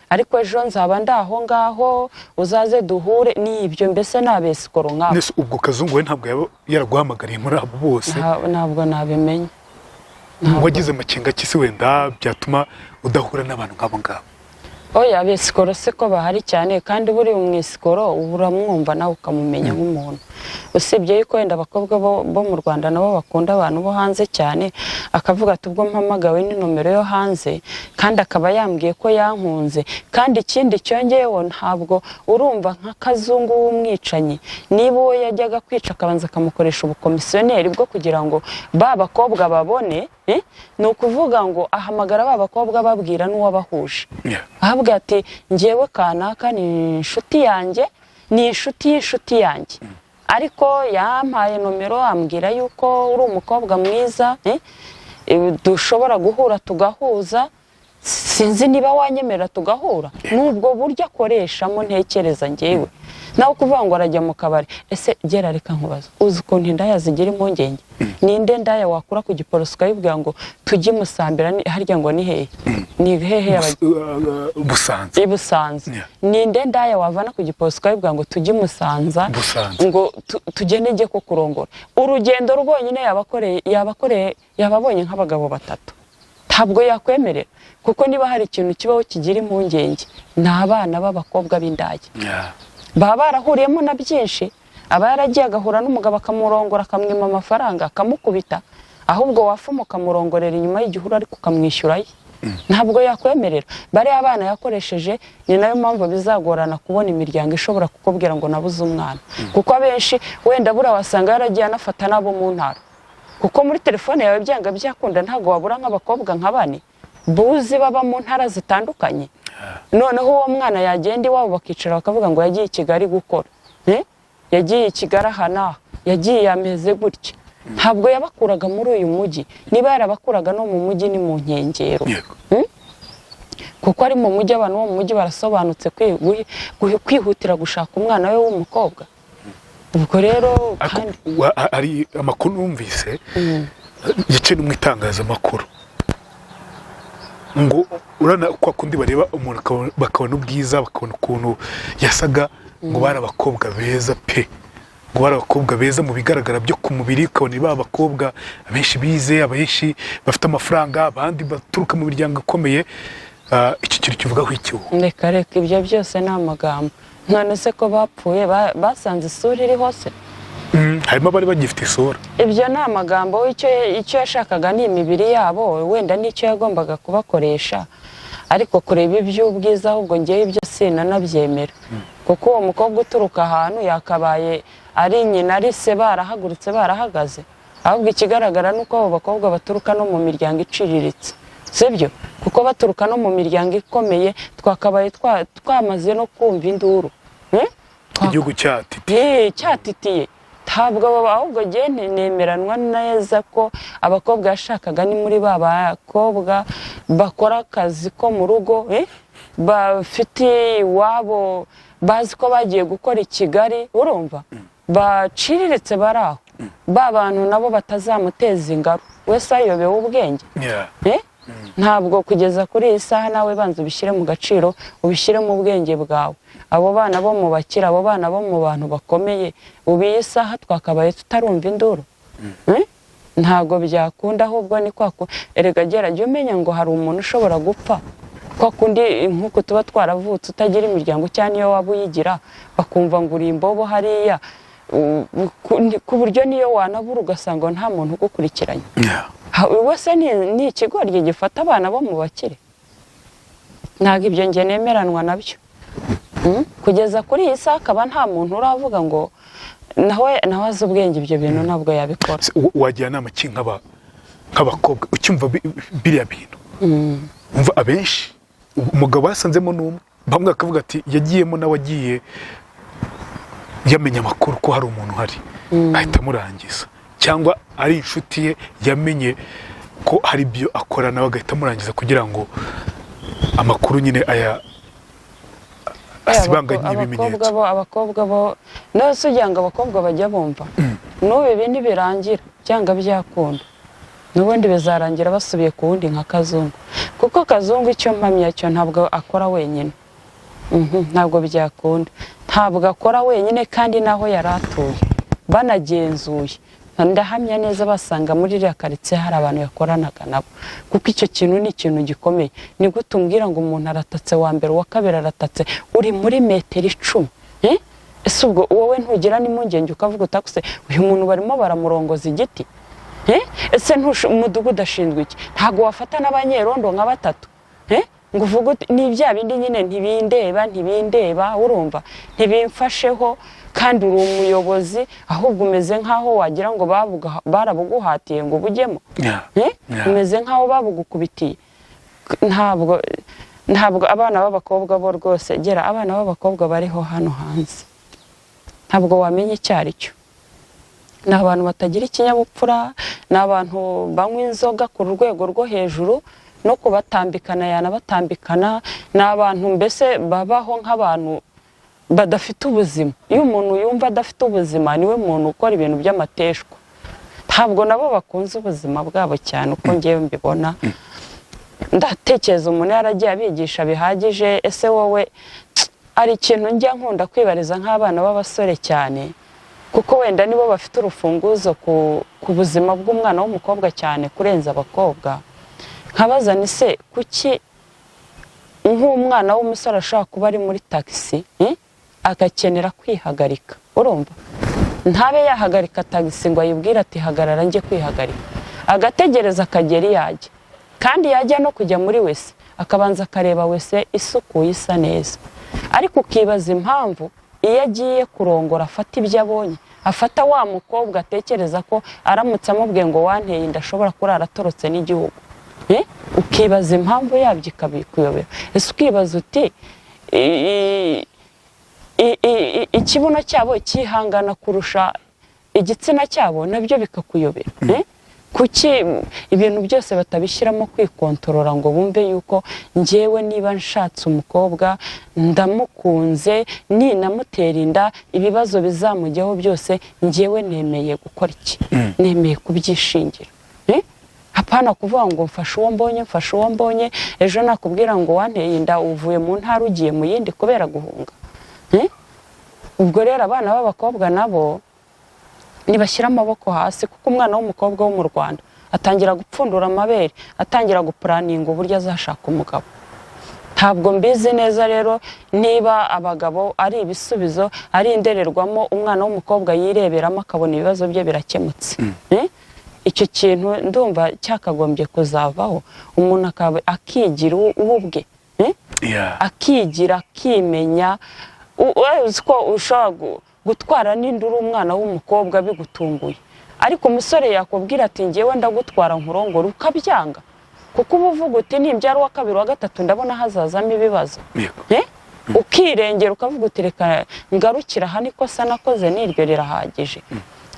ariko ejo nzaba ndaho ngaho uzaze duhure. Ni ibyo mbese nabesikoro nkabo. Nese ubwo Kazungu we ntabwo yaraguhamagariye muri abo bose? Ntabwo nabimenye. Wagize amakenga kisi wenda byatuma udahura n'abantu nk'abo ngabo? Oya, abesikoro se ko bahari cyane, kandi buri umwesikoro uramwumva nawe ukamumenya nk'umuntu. Usibye yuko wenda abakobwa bo mu Rwanda nabo bakunda abantu bo hanze cyane, akavuga ati ubwo mpamagawe ni nomero yo hanze, kandi akaba yambwiye ko yankunze. Kandi ikindi cyongeyeho, ntabwo urumva nka Kazungu w'umwicanyi, niba uwo yajyaga kwica akabanza akamukoresha ubukomisiyoneri bwo kugira ngo ba bakobwa babone, ni ukuvuga ngo ahamagara ba bakobwa babwira n'uwabahuje. Ahabwa ati ngewe kanaka ni inshuti yanjye, ni inshuti y'inshuti yanjye, ariko yampaye nomero ambwira yuko uri umukobwa mwiza, dushobora guhura tugahuza, sinzi niba wanyemera tugahura. Nubwo buryo akoreshamo ntekereza ngewe. Nawe kuvuga ngo arajya mu kabari, ese gera reka nkubaza, uzi ukuntu indaya zigira impungenge? Ninde ndaya wakura ku Giporoso ukayibwira ngo tujye Musambira, harya ngo ni hehe? Ni hehe Busanza? Busanza. Ninde ndaya wavana ku Giporoso ukayibwira ngo tujye Musanza ngo tugende njye kukurongora? Urugendo rwonyine yababonye nk'abagabo 3. Ntabwo yakwemerera, kuko niba hari ikintu kibaho kigira impungenge, ni abana b'abakobwa b'indaya. Baba barahuriyemo na byinshi, aba yaragiye agahura n'umugabo akamurongora akamwima amafaranga akamukubita, ahubwo wafuma ukamurongorera inyuma y'igihuru ariko ukamwishyurayo. Ntabwo yakwemerera. Bariya abana yakoresheje, ni nayo mpamvu bizagorana kubona imiryango ishobora kukubwira ngo nabuze umwana, kuko abenshi wenda buriya wasanga yaragiye anafata n'abo mu ntara, kuko muri telefone yawe byanga byakunda ntabwo wabura nk'abakobwa nka 4 buzi baba mu ntara zitandukanye. Noneho uwo mwana yagenda iwabo bakicara bakavuga ngo yagiye i Kigali gukora, yagiye i Kigali aha, yagiye yameze gutya. Ntabwo yabakuraga muri uyu mujyi, niba yarabakuraga no mu mujyi ni mu nkengero, kuko ari mu mujyi abantu bo mu mujyi barasobanutse kwihutira gushaka umwana we w'umukobwa. Ubwo rero kandi ari amakuru numvise yaciye no mu itangazamakuru ngo urana kwa kundi bareba umuntu bakabona ubwiza, bakabona ukuntu yasaga, ngo bari abakobwa beza pe, ngo bari abakobwa beza mu bigaragara byo ku mubiri, ukabona ba abakobwa abenshi bize, abenshi bafite amafaranga, abandi baturuka mu miryango ikomeye. Iki kintu kivugaho iki? Reka ibyo byose ni amagambo. None se ko bapfuye basanze isura iri hose? Harimo abari bagifite isura. Ibyo ni amagambo. Icyo yashakaga ni imibiri yabo, wenda n'icyo yagombaga kubakoresha, ariko kureba iby'ubwiza ahubwo ngewe ibyo sinanabyemera, kuko uwo mukobwa uturuka ahantu yakabaye ari nyina ari se barahagurutse barahagaze. Ahubwo ikigaragara nuko abo bakobwa baturuka no mu miryango iciriritse, sibyo? Kuko baturuka no mu miryango ikomeye twakabaye twamaze no kumva induru. Igihugu cyatitiye. Ntabwo ahubwo ngewe nemeranwa neza ko abakobwa yashakaga ni muri ba bakobwa bakora akazi ko mu rugo, bafite iwabo, bazi ko bagiye gukora i Kigali, urumva, baciriritse bari aho, ba bantu nabo batazamuteza ingaru, wese ayobewe ubwenge. Ntabwo kugeza kuri iyi saha nawe banza ubishyire mu gaciro, ubishyire mu bwenge bwawe. Abo bana bo mu bakira, abo bana bo mu bantu bakomeye, ubu iyi saha twakabaye tutarumva induru. Ntabwo byakunda, ahubwo ni erega gerajya umenya ngo hari umuntu ushobora gupfa kwa kundi nk'uko tuba twaravutse utagira imiryango, cyane iyo waba uyigira bakumva ngo uri imbobo hariya, ku buryo niyo wanabura ugasanga nta muntu ugukurikiranye. Wese ni ikigoryi gifata abana bo mu bakire. Ntabwo ibyo nge nemeranwa nabyo. Kugeza kuri iyi saha akaba nta muntu uravuga ngo nawe azi ubwenge, ibyo bintu ntabwo yabikora. Wagira nama ki nk'abakobwa ucyumva biriya bintu? Umva abenshi umugabo yasanzemo n'umwe, bamwe bakavuga ati yagiyemo nawe agiye yamenya amakuru ko hari umuntu uhari, ahita amurangiza, cyangwa ari inshuti ye yamenye ko hari ibyo akora nawe agahita amurangiza kugira ngo amakuru nyine asibanganye ibimenyetso. Abakobwa bo nose ugira ngo abakobwa bajya bumva n'ubu ibi ntibirangira cyangwa byakunda, n'ubundi bizarangira basubiye ku wundi nka Kazungu, kuko Kazungu icyo mpamya cyo ntabwo akora wenyine. Ntabwo byakunda, ntabwo akora wenyine, kandi naho yaratuye banagenzuye ndahamya neza basanga muri iriya karitsiye hari abantu yakoranaga nabo, kuko icyo kintu ni ikintu gikomeye. Ni gute umbwira ngo umuntu aratatse wa mbere, uwa kabiri aratatse, uri muri metero 10? Ese ubwo wowe ntugira n'impungenge ukavuga utakuse uyu muntu barimo baramurongoza igiti? Ese umudugudu ashinzwe iki? Ntabwo wafata n'abanyerondo nka 3 ngo uvuge ni bya bindi nyine ntibindeba, urumva, ntibimfasheho, kandi uri umuyobozi, ahubwo umeze nk'aho wagira ngo barabuguhatiye ngo bujyemo. Umeze nk'aho babugukubitiye. Ntabwo abana b'abakobwa bo rwose, gera abana b'abakobwa bariho hano hanze ntabwo wamenya icyo ari cyo. Ni abantu batagira ikinyabupfura, ni abantu banywa inzoga ku rwego rwo hejuru, no kubatambikana yanabatambikana, ni abantu mbese babaho nk'abantu badafite ubuzima. Iyo umuntu yumva adafite ubuzima niwe muntu ukora ibintu by'amateshwa. Ntabwo nabo bakunze ubuzima bwabo cyane uko ngewe mbibona. Ndatekereza umuntu yaragiye abigisha bihagije. Ese wowe ari ikintu njya nkunda kwibariza nk'abana b'abasore cyane, kuko wenda nibo bafite urufunguzo ku buzima bw'umwana w'umukobwa cyane kurenza abakobwa. Nkabaza ni se kuki nk'umwana w'umusore ashobora kuba ari muri taxi agakenera kwihagarika, urumva, ntabe yahagarika tagisi ngo ayibwire ati hagarara njye kwihagarika, agategereza akagera iyo ajya, kandi yajya no kujya muri wese akabanza akareba wese isukuye isa neza. Ariko ukibaza impamvu iyo agiye kurongora afata ibyo abonye, afata wa mukobwa atekereza ko aramutse amubwiye ngo wanteye inda ashobora kurara atorotse n'igihugu. Ukibaza impamvu yabyo ikabikuyobera. Ese ukibaza uti ikibuno cyabo cyihangana kurusha igitsina cyabo, nabyo bikakuyobera. Kuki ibintu byose batabishyiramo kwikontorora ngo bumve yuko njyewe niba nshatse umukobwa ndamukunze, ninamutera inda ibibazo bizamujyaho byose, njyewe nemeye gukora iki, nemeye kubyishingira. Hapana kuvuga ngo mfashe uwo mbonye, mfashe uwo mbonye, ejo nakubwira ngo wanteye inda uvuye mu ntara ugiye mu yindi kubera guhunga. Ubwo rero abana b'abakobwa nabo nibashyira amaboko hasi, kuko umwana w'umukobwa wo mu Rwanda atangira gupfundura amabere, atangira gupuraninga uburyo azashaka umugabo. Ntabwo mbizi neza rero niba abagabo ari ibisubizo, ari indererwamo umwana w'umukobwa yireberamo akabona ibibazo bye birakemutse. Icyo kintu ndumva cyakagombye kuzavaho, umuntu akigira ubwe, akigira, akimenya. Uzi ko ushobora gutwara n'induru umwana w'umukobwa bigutunguye, ariko umusore yakubwira ati njyewe ndagutwara nkurongora ukabyanga, kuko uba uvuga uti nimbyara uwa kabiri wa gatatu ndabona hazazamo ibibazo. Ukirengera ukavuga uti reka ngarukira aha nikosa nakoze n'iryo rirahagije.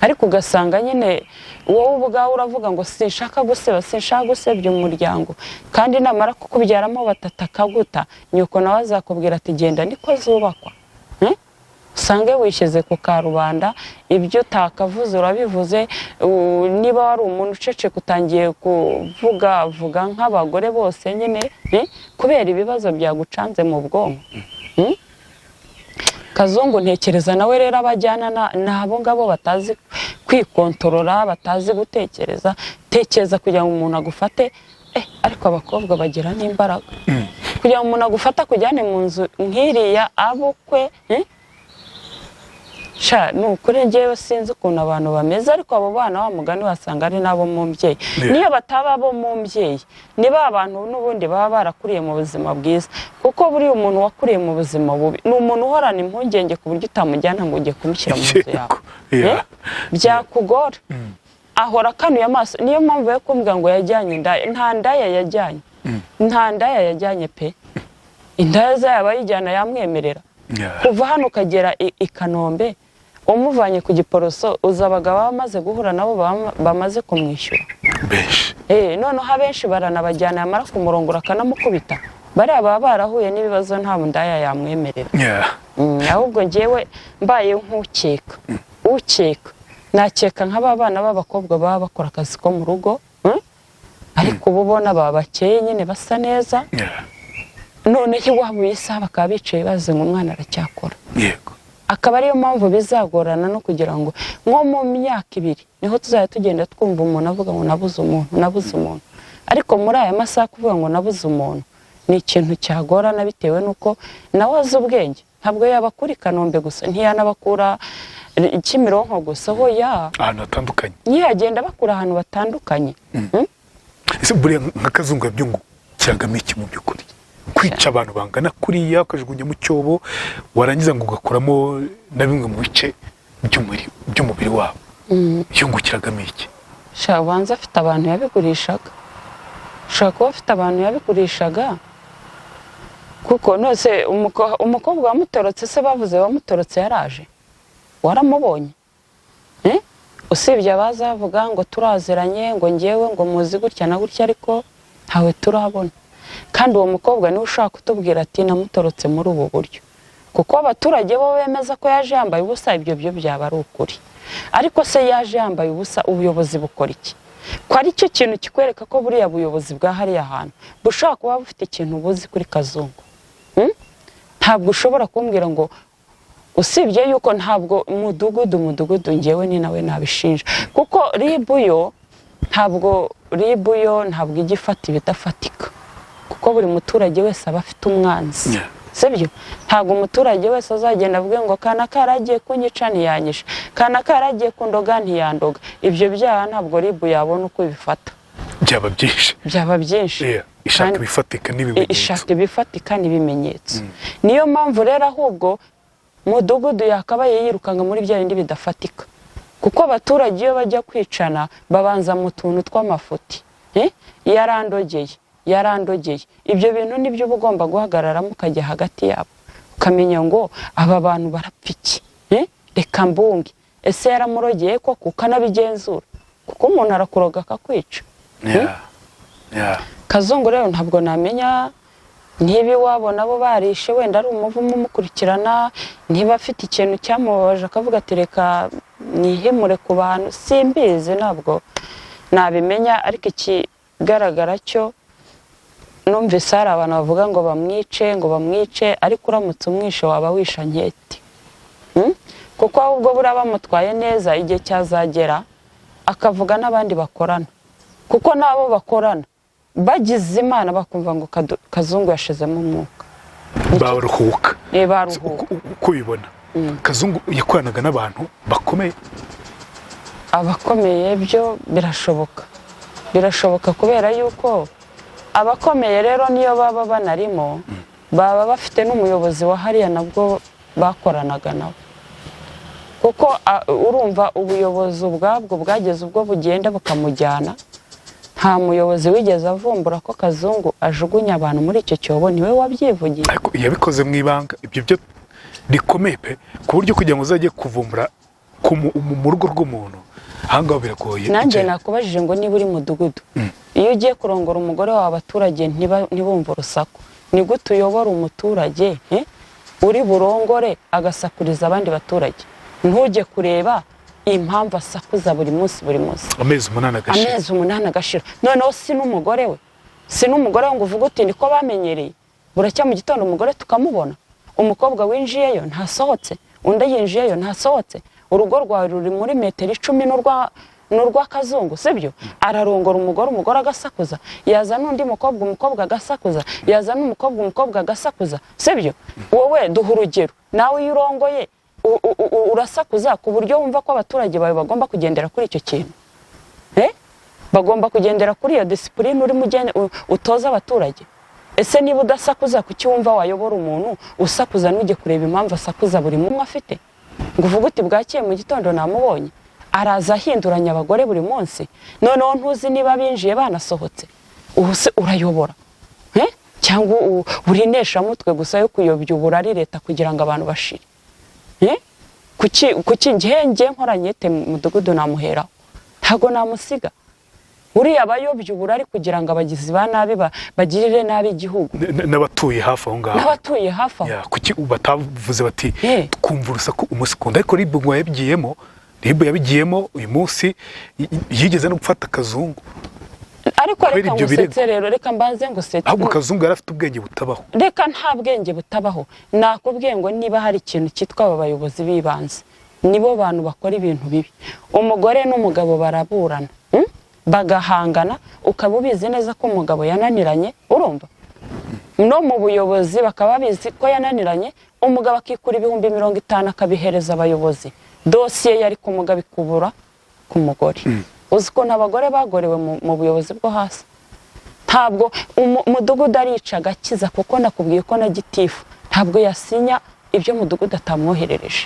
Ariko ugasanga nyine wowe ubwawe uravuga ngo sinshaka guseba, sinshaka gusebya umuryango, kandi namara kukubyaramo batatu akaguta, nyoko nawe azakubwira ati genda niko zubakwa. Usange wishyize ku karubanda, ibyo utakavuze urabivuze. Niba wari umuntu uceceka utangiye kuvuga nk'abagore bose nyine, kubera ibibazo byagucanze mu bwonko. Kazungu ntekereza nawe rero abajyana n'abo ngabo batazi kwikontorora, batazi gutekereza. Tekereza kugira ngo umuntu agufate, ariko abakobwa bagira n'imbaraga. Kugira ngo umuntu agufate akujyane mu nzu nk'iriya abukwe, nukuri njyewe sinzi ukuntu abantu bameze, ariko abo bana wa mugani wasanga ari nabo mu mbyeyi. Niyo bataba abo mu mbyeyi, niba abantu n'ubundi baba barakuriye mu buzima bwiza, kuko buri umuntu wakuriye mu buzima bubi ni umuntu uhorana impungenge ku buryo utamujyana ngo ujye kumushyira mu nzu yawe. Byakugora. Ahora akanuye amaso. Niyo mpamvu yo kumbwira ngo yajyanye indaya. Nta ndaya yajyanye, nta ndaya yajyanye pe. Indaya zaba yijyana yamwemerera. Kuva hano ukagera i Kanombe umuvanye ku Giporoso, uzabaga bamaze guhura nabo bamaze kumwishyura benshi. Noneho abenshi baranabajyana, yamara kumurongora akanamukubita. Bariya baba barahuye n'ibibazo nta ndaya yamwemerera. Ahubwo njyewe mbaye ukeka nakeka nk'aba bana b'abakobwa baba bakora akazi ko mu rugo, ariko ubu ubona baba bakeye nyine basa neza. Noneho iwabo isaha bakaba bicaye bazi ngo umwana aracyakora. Akaba ariyo mpamvu bizagorana no kugira ngo nko mu myaka 2 niho tuzajya tugenda twumva umuntu avuga ngo nabuze umuntu. Ariko muri aya masaha kuvuga ngo nabuze umuntu ni ikintu cyagorana, bitewe nuko nawe azi ubwenge. Ntabwo yabakura i Kanombe gusa, ntiyanabakura Kimironko gusa, ho ahantu hatandukanye. Yagenda bakura ahantu batandukanye. Ese buriya nka Kazungu yabyungu kiragamo iki mu by'ukuri? Kwica abantu bangana kuriya ukajugunya mu cyobo, warangiza ngo ugakuramo na bimwe mu bice by'umubiri wabo, yungukiragamo iki? Ubanza afite abantu yabigurishaga. Ushobora kuba afite abantu yabigurishaga, kuko nose umukobwa wamutorotse se bavuze wamutorotse yaraje, waramubonye? Usibye abazavuga ngo turaziranye, ngo njyewe ngo muzi gutya na gutya, ariko ntawe turabona. Kandi uwo mukobwa niwe ushaka kutubwira ati namutorotse muri ubu buryo, kuko abaturage bo bemeza ko yaje yambaye ubusa. Ibyo byo byaba ari ukuri, ariko se yaje yambaye ubusa, ubuyobozi bukora iki? Ko ari cyo kintu kikwereka ko buriya buyobozi bwa hariya hantu bushobora kuba bufite ikintu buzi kuri Kazungu. Ntabwo ushobora kumbwira ngo, usibye yuko ntabwo umudugudu njyewe ni nawe nabishinja, kuko ribu yo ntabwo igifata ibidafatika, kuko buri muturage wese aba afite umwanzi. sibyo ntabwo umuturage wese azagenda avuge ngo kana karagiye kunyica ntiyanyisha kana karagiye kundoga ntiyandoga ibyo byaha ntabwo ribu yabona uko bifata byaba byinshi ishaka ibifatika n'ibimenyetso niyo mpamvu rero ahubwo mudugudu yakabaye yirukanka muri bya bindi bidafatika kuko abaturage iyo bajya kwicana babanza mu tuntu tw'amafuti yarandogeye ibyo bintu nibyo uba ugomba guhagararamo ukajya hagati yabo ukamenya ngo aba bantu barapfa iki reka mbunge ese yaramurogeye koko ukanabigenzura kuko umuntu arakuroga akakwica Kazungu rero ntabwo namenya niba iwabo nabo barishe wenda ari umuvumo umukurikirana niba afite ikintu cyamubabaje akavuga ati reka nihimure ku bantu simbizi ntabwo nabimenya ariko ikigaragara cyo numvise hari abantu bavuga ngo bamwice ariko uramutse umwishe waba wisha nketi kuko ahubwo buriya bamutwaye neza igihe cyazagera akavuga n'abandi bakorana kuko nabo bakorana bagize imana bakumva ngo Kazungu yashizemo umwuka baruhuka uko bibona Kazungu yakoranaga n'abantu abakomeye byo birashoboka kubera yuko abakomeye rero niyo baba banarimo baba bafite n'umuyobozi wa hariya nabwo bakoranaga nabo kuko urumva ubuyobozi ubwabwo bwageze ubwo bugenda bukamujyana nta muyobozi wigeze avumbura ko Kazungu ajugunya abantu muri icyo cyobo niwe wabyivugiye ariko yabikoze mu ibanga ibyo byo rikomeye pe ku buryo kugira ngo uzajye kuvumbura mu rugo rw'umuntu ahangaho biragoye nanjye nakubajije ngo niba uri mudugudu iyo ugiye kurongora umugore wawe abaturage ntibumve urusaku ni gute uyobora umuturage uri burongore agasakuriza abandi baturage ntujye kureba impamvu asakuza buri munsi amezi 8 agashira noneho si n'umugore we ngo uvuge uti niko bamenyereye buracya mu gitondo umugore tukamubona umukobwa winjiyeyo ntasohotse undi yinjiyeyo ntasohotse urugo rwawe ruri muri metero 10 n'urwa Kazungu sibyo ararongora umugore agasakuza yaza n'undi umukobwa agasakuza yaza n'umukobwa agasakuza sibyo wowe duha urugero nawe iyo urongoye urasakuza ku buryo wumva ko abaturage bawe bagomba kugendera kuri icyo kintu bagomba kugendera kuri iyo discipline urimo utoza abaturage ese niba udasakuza kuki wumva wayobora umuntu usakuza n'ujye kureba impamvu asakuza buri muntu afite ngo uvuge uti bwakeye mu gitondo namubonye araza ahinduranya abagore buri munsi noneho ntuzi niba binjiye banasohotse urayobora cyangwa urinesha mutwe gusa yo kuyobya uburari leta kugira ngo abantu bashire kuki njye nkoranyete mu mudugudu namuheraho ntago namusiga uriya abayobya uburari kugira ngo abagizi ba nabi bagirire nabi igihugu n'abatuye hafi aho ngaho kuki batavuze bati twumva urusaku umunsi kundi ariko ribu yabigiyemo uyu munsi yigeze no gufata Kazungu ariko reka ngusetse rero reka mbanze ngusetse ahubwo Kazungu yari afite ubwenge butabaho reka nta bwenge butabaho nakubwiye ngo niba hari ikintu cyitwa aba bayobozi bibanze nibo bantu bakora ibintu bibi umugore n'umugabo baraburana bagahangana ukaba ubizi neza ko umugabo yananiranye urumva no mu buyobozi bakaba bizi ko yananiranye umugabo akikura 50,000 akabihereza abayobozi dosiye yari ku mugabo ikubura ku mugore uzi ko n'abagore bagorewe mu buyobozi bwo hasi ntabwo umudugudu arica agakiza kuko nakubwiye ko na gitifu ntabwo yasinya ibyo mudugudu atamwoherereje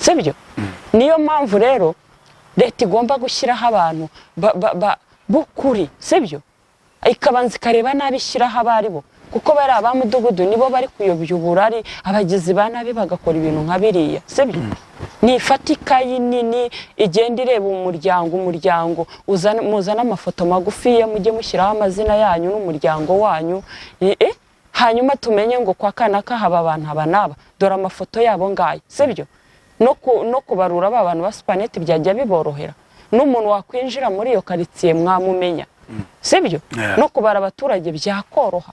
sibyo niyo mpamvu rero leta igomba gushyiraho abantu b'ukuri sibyo ikabanza ikareba nabi ishyiraho abaribo kuko bari abamudugudu nibo bari kuyobya uburari abagizi ba nabi bagakora ibintu nka biriya sibyo nifata ikayi nini igenda ireba umuryango muzana amafoto magufi mujye mushyiraho amazina yanyu n'umuryango wanyu hanyuma tumenye ngo kwa kanaka haba abantu aba naba dore amafoto yabo ngayo sibyo no kubarura ba bantu ba supaneti byajya biborohera n'umuntu wakwinjira muri iyo karitsiye mwamumenya sibyo no kubara abaturage byakoroha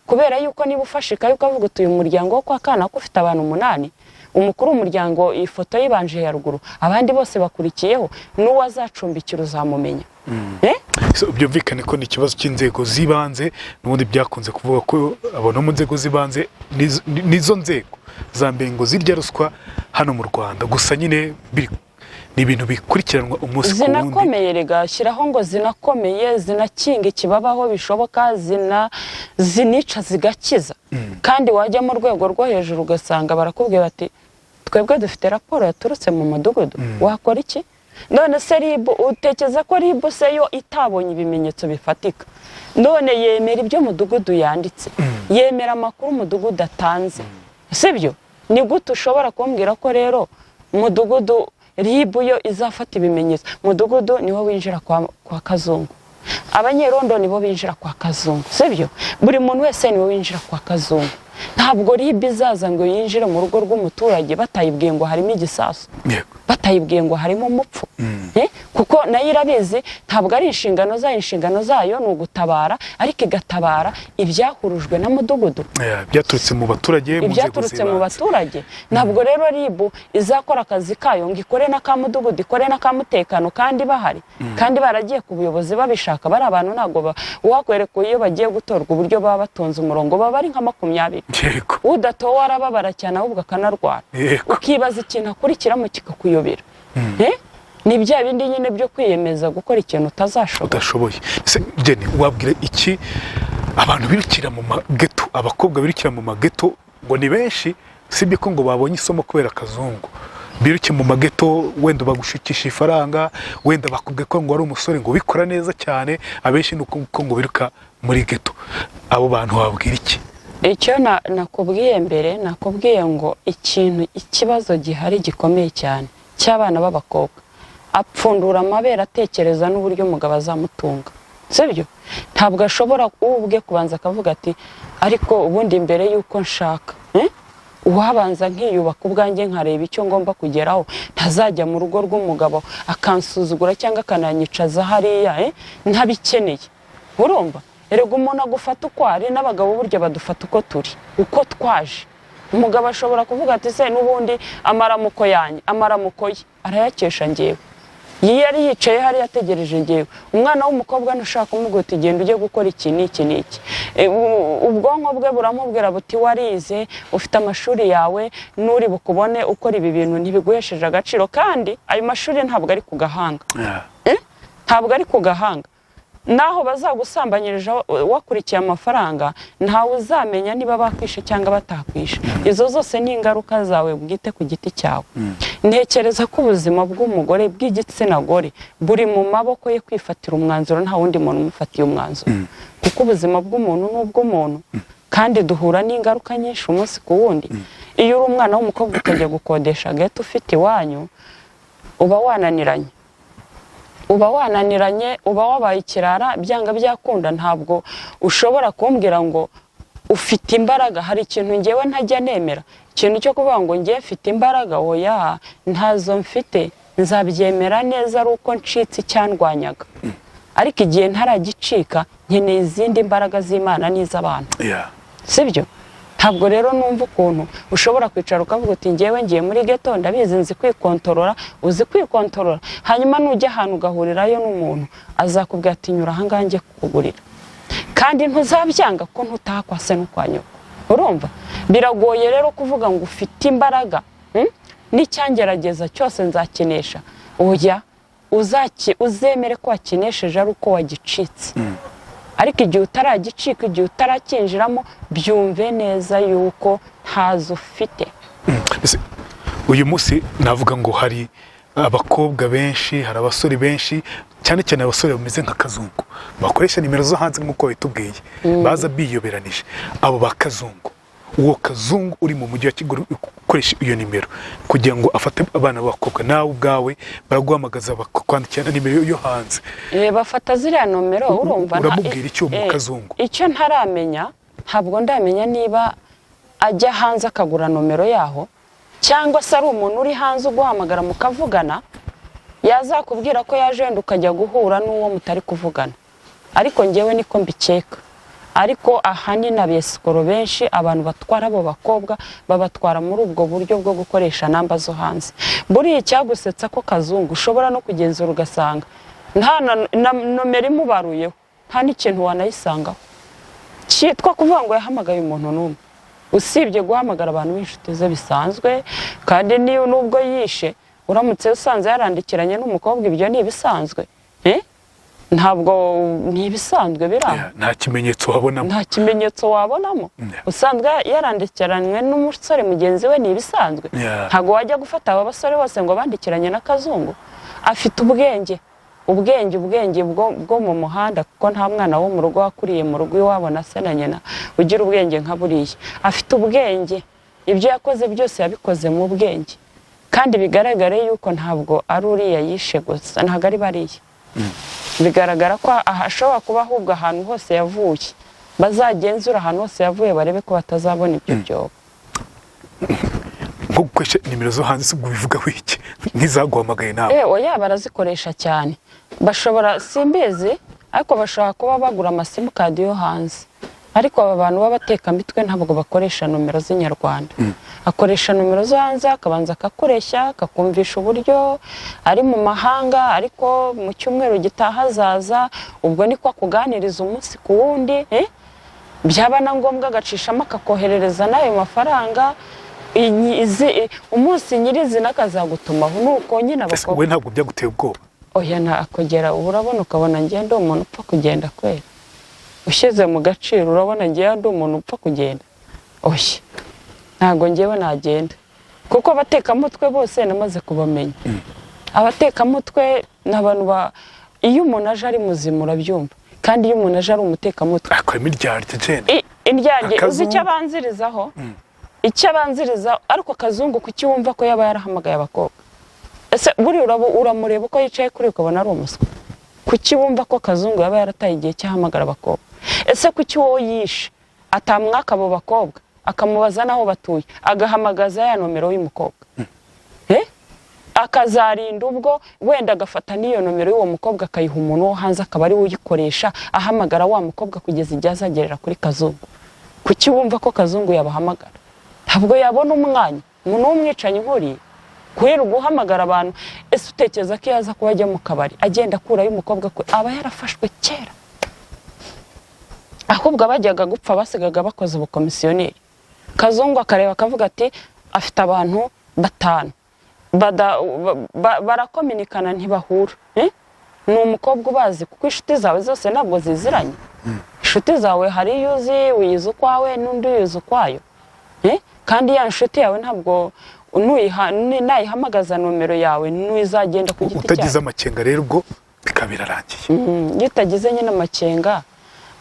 kubera yuko niba ufashe ikayi ukavuga utuye umuryango wo kwa kanaka ufite abantu 8 umukuru w'umuryango ifoto yibanje ya ruguru abandi bose bakurikiyeho n'uwazacumbikira uzamumenya So, byumvikane ko ni ikibazo cy'inzego z'ibanze n'ubundi byakunze kuvuga ko abo no mu nzego z'ibanze nizo nzego za mbere ngo zirya ruswa hano mu Rwanda, gusa nyine ni ibintu bikurikiranwa umunsi ku wundi. Zinakomeye rega, shyiraho ngo zinakomeye, zinakinga ikibabaho bishoboka, zinica zigakiza. Kandi wajya mu rwego rwo hejuru ugasanga barakubwira bati twebwe dufite raporo yaturutse mu mudugudu, wakora iki? None se RIB utekereza ko RIB se yo itabonye ibimenyetso bifatika, none yemera ibyo mudugudu yanditse, yemera amakuru umudugudu atanze, sibyo? Ni gute ushobora kumbwira ko rero mudugudu RIB yo izafata ibimenyetso? Mudugudu niwo winjira kwa Kazungu, abanyerondo nibo binjira kwa Kazungu, sibyo? Buri muntu wese niwe winjira kwa Kazungu. Ntabwo RIB izaza ngo yinjire mu rugo rw'umuturage batayibwiye ngo harimo igisasu, batayibwiye ngo harimo umupfu. Kuko nayo irabizi ntabwo ari inshingano zayo ni ugutabara, ariko igatabara ibyahurujwe na mudugudu, byaturutse mu baturage, ibyaturutse mu baturage. Ntabwo rero RIB izakora akazi kayo ngo ikore n'aka mudugudu, ikore n'aka mutekano kandi bahari, kandi baragiye ku buyobozi babishaka. Bari abantu ntabwo wakwereka iyo bagiye gutorwa uburyo baba batonze umurongo, baba ari nka 20. Udatowe arababara cyane ahubwo akanarwara, ukibaza ikintu akurikiramo kikakuyobera. Ni bya bindi nyine byo kwiyemeza gukora ikintu udashoboye. Jenny, wabwira iki abantu birukira mu mageto, abakobwa birukira mu mageto ngo ni benshi, sibye ko ngo babonye isomo kubera Kazungu, biruke mu mageto wenda bagushukisha ifaranga, wenda bakubwe ko ngo ari umusore ngo bikora neza cyane, abenshi nuko ngo biruka muri geto. Abo bantu wabwira iki? Icyo nakubwiye mbere, nakubwiye ngo ikibazo gihari gikomeye cyane cy'abana b'abakobwa, apfundura amabere atekereza n'uburyo umugabo azamutunga, sibyo? Ntabwo ashobora ubwe kubanza akavuga ati ariko ubundi mbere yuko nshaka uwabanza nkiyubaka ubwanjye nkareba icyo ngomba kugeraho, ntazajya mu rugo rw'umugabo akansuzugura cyangwa akananyicaza hariya ntabikeneye. Urumva? Erega umuntu agufata uko ari, n'abagabo burya badufata uko turi, uko twaje. Umugabo ashobora kuvuga ati se n'ubundi amaramuko ye arayakesha njyewe, yari yicaye hari yategereje njyewe. Umwana w'umukobwa ntushaka kumubwira uti genda ujye gukora iki n'iki n'iki, ubwonko bwe buramubwira buti warize, ufite amashuri yawe, n'uri bukubone ukora ibi bintu ntibiguhesheje agaciro. Kandi ayo mashuri ntabwo ari ku gahanga, ntabwo ari ku gahanga. Naho bazagusambanyirije wakurikiye amafaranga, ntawe uzamenya niba bakwishe cyangwa batakwishe. Izo zose ni ingaruka zawe bwite ku giti cyawe. Ntekereza ko ubuzima bw'umugore bw'igitsina gore buri mu maboko ye kwifatira umwanzuro, nta wundi muntu umufatiye umwanzuro. Kuko ubuzima bw'umuntu n'ubw'umuntu, kandi duhura n'ingaruka nyinshi umunsi ku wundi. Iyo uri umwana w'umukobwa ukajya gukodesha geto ufite iwanyu, uba wananiranye, uba wabaye ikirara, byanga byakunda. Ntabwo ushobora kumbwira ngo ufite imbaraga. Hari ikintu ngewe ntajya nemera, ikintu cyo kuvuga ngo ngewe mfite imbaraga, oya, ntazo mfite. Nzabyemera neza ari uko ncitse icyandwanyaga, ariko igihe ntaragicika nkeneye izindi mbaraga z'Imana n'iz'abantu, sibyo? Ntabwo rero numva ukuntu ushobora kwicara ukavuga uti ngewe ngiye muri geto, ndabizi nzi kwikontorora, uzi kwikontorora, hanyuma nujya ahantu ugahurirayo n'umuntu azakubwira ati nyura aha ngaha njye kukugurira, kandi ntuzabyanga ko ntutakwa se no kwa nyoko. Urumva? Biragoye rero kuvuga ngo ufite imbaraga, n'icyangerageza cyose nzakinesha. Oya, uzemere ko wakinesheje ari uko wagicitse. Ariko igihe utaragicika, igihe utarakinjiramo, byumve neza yuko ntazo ufite. Uyu munsi navuga ngo hari abakobwa benshi, hari abasore benshi, cyane cyane abasore bameze nka Kazungu, bakoresha nimero zo hanze nk'uko bitubwiye, baza biyoberanije. Abo ba Kazungu, uwo Kazungu uri mu mujyi wa Kigali ukoresha iyo nimero kugira ngo afate abana b'abakobwa, nawe ubwawe baraguhamagaza bakwandikira nimero yo hanze, bafata ziriya nomero. Urumva? Uramubwira icyo mu Kazungu? Icyo ntaramenya, ntabwo ndamenya niba ajya hanze akagura nomero yaho, cyangwa se ari umuntu uri hanze uguhamagara mukavugana, yazakubwira ko yaje wenda ukajya guhura n'uwo mutari kuvugana. Ariko ngewe niko mbikeka. Ariko ahanini abesikoro benshi, abantu batwara abo bakobwa babatwara muri ubwo buryo bwo gukoresha namba zo hanze. Buriya icyagusetsa ko Kazungu ushobora no kugenzura ugasanga nta nomero imubaruyeho nta n'ikintu wanayisangaho cyitwa kuvuga ngo yahamagaye umuntu n'umwe usibye guhamagara abantu b'inshuti ze bisanzwe kandi niyo nubwo yishe uramutse usanze yarandikiranye n'umukobwa ibyo ni ibisanzwe ntabwo ni ibisanzwe biranga nta kimenyetso wabonamo usanzwe yarandikiranywe n'umusore mugenzi we ni ibisanzwe ntabwo wajya gufata aba basore bose ngo bandikiranye na Kazungu afite ubwenge bwo mu muhanda kuko nta mwana wo mu rugo wakuriye mu rugo iwabo na se na nyina ugira ubwenge nka buriya afite ubwenge ibyo yakoze byose yabikoze mu bwenge kandi bigaragare yuko ntabwo ari uriya yishe gusa ntabwo ari bariya bigaragara ko ashobora kuba ahubwo ahantu hose yavuye bazagenzura ahantu hose yavuye barebe ko batazabona ibyo byobo nko gukoresha nimero zo hanze si ubwo bivugaho iki ntizaguhamagaye nawe oya barazikoresha cyane bashobora simbizi ariko bashobora kuba bagura amasimukadi yo hanze ariko aba bantu b'abatekamitwe ntabwo bakoresha nomero z'inyarwanda akoresha nomero zo hanze akabanza akakureshya akakumvisha uburyo ari mu mahanga ariko mu cyumweru gitaha azaza ubwo niko akuganiriza umunsi ku wundi byaba na ngombwa agacishamo akakoherereza n'ayo mafaranga umunsi nyirizina akazagutumaho nuko nyine abakobwa we ntabwo byaguteye ubwoba oya akogera ubu urabona ukabona ngende umuntu upfa kugenda kwera ushyize mu gaciro urabona ngende umuntu upfa kugenda oya ntabwo ngewe nagenda kuko abatekamutwe bose namaze kubamenya abatekamutwe ni abantu iyo umuntu aje ari muzima urabyumva kandi iyo umuntu aje ari umutekamutwe akoramo iryarya jene indyarya uzi icyo abanzirizaho ariko Kazungu kuki wumva ko yaba yarahamagaye abakobwa ese buri uramureba uko yicaye kuri ukabona ari umuswa kuki wumva ko Kazungu yaba yarataye igihe cyahamagara abakobwa ese kuki wowe yishe atamwaka abo bakobwa akamubaza naho batuye agahamagaza ya nomero y'umukobwa akazarinda ubwo wenda agafata n'iyo nomero y'uwo mukobwa akayiha umuntu wo hanze akaba ari we uyikoresha ahamagara wa mukobwa kugeza igihe azagerera kuri Kazungu kuki wumva ko Kazungu yabahamagara ntabwo yabona umwanya umuntu w'umwicanyi nkuriye kubera guhamagara abantu ese utekereza ko yaza kuba ajya mu kabari agenda akurayo umukobwa ko aba yarafashwe kera ahubwo abajyaga gupfa basigaga bakoze ubukomisiyoneri Kazungu akareba akavuga ati afite abantu 5 barakominikana ntibahura ni umukobwa ubazi kuko inshuti zawe zose ntabwo ziziranye inshuti zawe hari iyo uzi wiyiza ukwawe n'undi uyiza ukwayo kandi ya nshuti yawe ntabwo nayihamagaza nomero yawe n'izagenda ku giti cyawe utagize amakenga rero ubwo bikabirarangiye iyo utagize nyine amakenga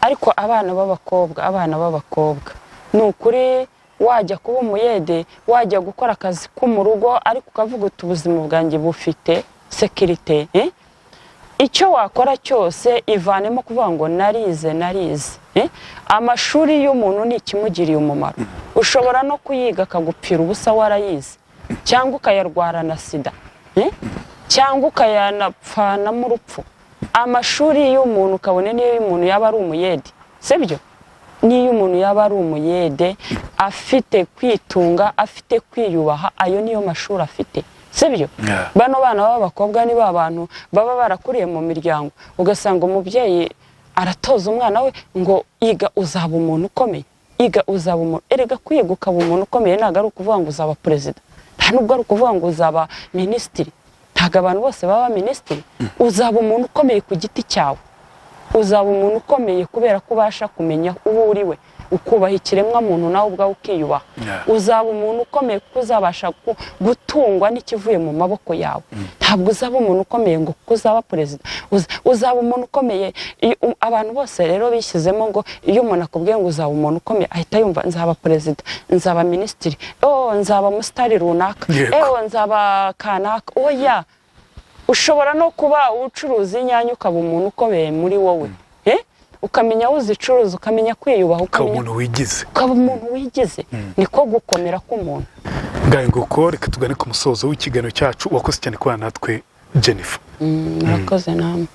ariko abana b'abakobwa ni ukuri wajya kuba umuyede wajya gukora akazi ko mu rugo ariko ukavuga uti ubuzima bwanjye bufite sekirite icyo wakora cyose ivanemo kuvuga ngo narize amashuri y'umuntu ni ikimugiriye umumaro ushobora no kuyiga akagupfira ubusa warayize cyangwa ukayarwara na sida cyangwa ukayanapfanamo urupfu amashuri y'umuntu ukabone niyo y'umuntu yaba ari umuyede sibyo niyo umuntu yaba ari umuyede afite kwitunga afite kwiyubaha ayo niyo mashuri afite sibyo bano bana b'abakobwa ni ba bantu baba barakuriye mu miryango ugasanga umubyeyi aratoza umwana we ngo iga uzaba umuntu ukomeye erega kwiga ukaba umuntu ukomeye ntabwo ari ukuvuga ngo uzaba perezida nta nubwo ari ukuvuga ngo uzaba minisitiri ntabwo abantu bose baba minisitiri uzaba umuntu ukomeye ku giti cyawe uzaba umuntu ukomeye kubera ko ubasha kumenya uwo uri we ukubaha ikiremwa muntu nawe ubwawe ukiyubaha uzaba umuntu ukomeye kuko uzabasha gutungwa n'ikivuye mu maboko yawe ntabwo uzaba umuntu ukomeye ngo kuko uzaba perezida uzaba umuntu ukomeye abantu bose rero bishyizemo ngo iyo umuntu akubwiye ngo uzaba umuntu ukomeye ahita yumva nzaba perezida nzaba minisitiri nzaba umusitari runaka nzaba kanaka oya ushobora no kuba ucuruza inyanya ukaba umuntu ukomeye muri wowe ukamenya aho uzicuruza ukamenya kwiyubaha ukaba umuntu wigize niko gukomera k'umuntu ngaho nguko reka tugane ku musozo w'ikiganiro cyacu wakoze cyane kubana natwe Jennifer murakoze namwe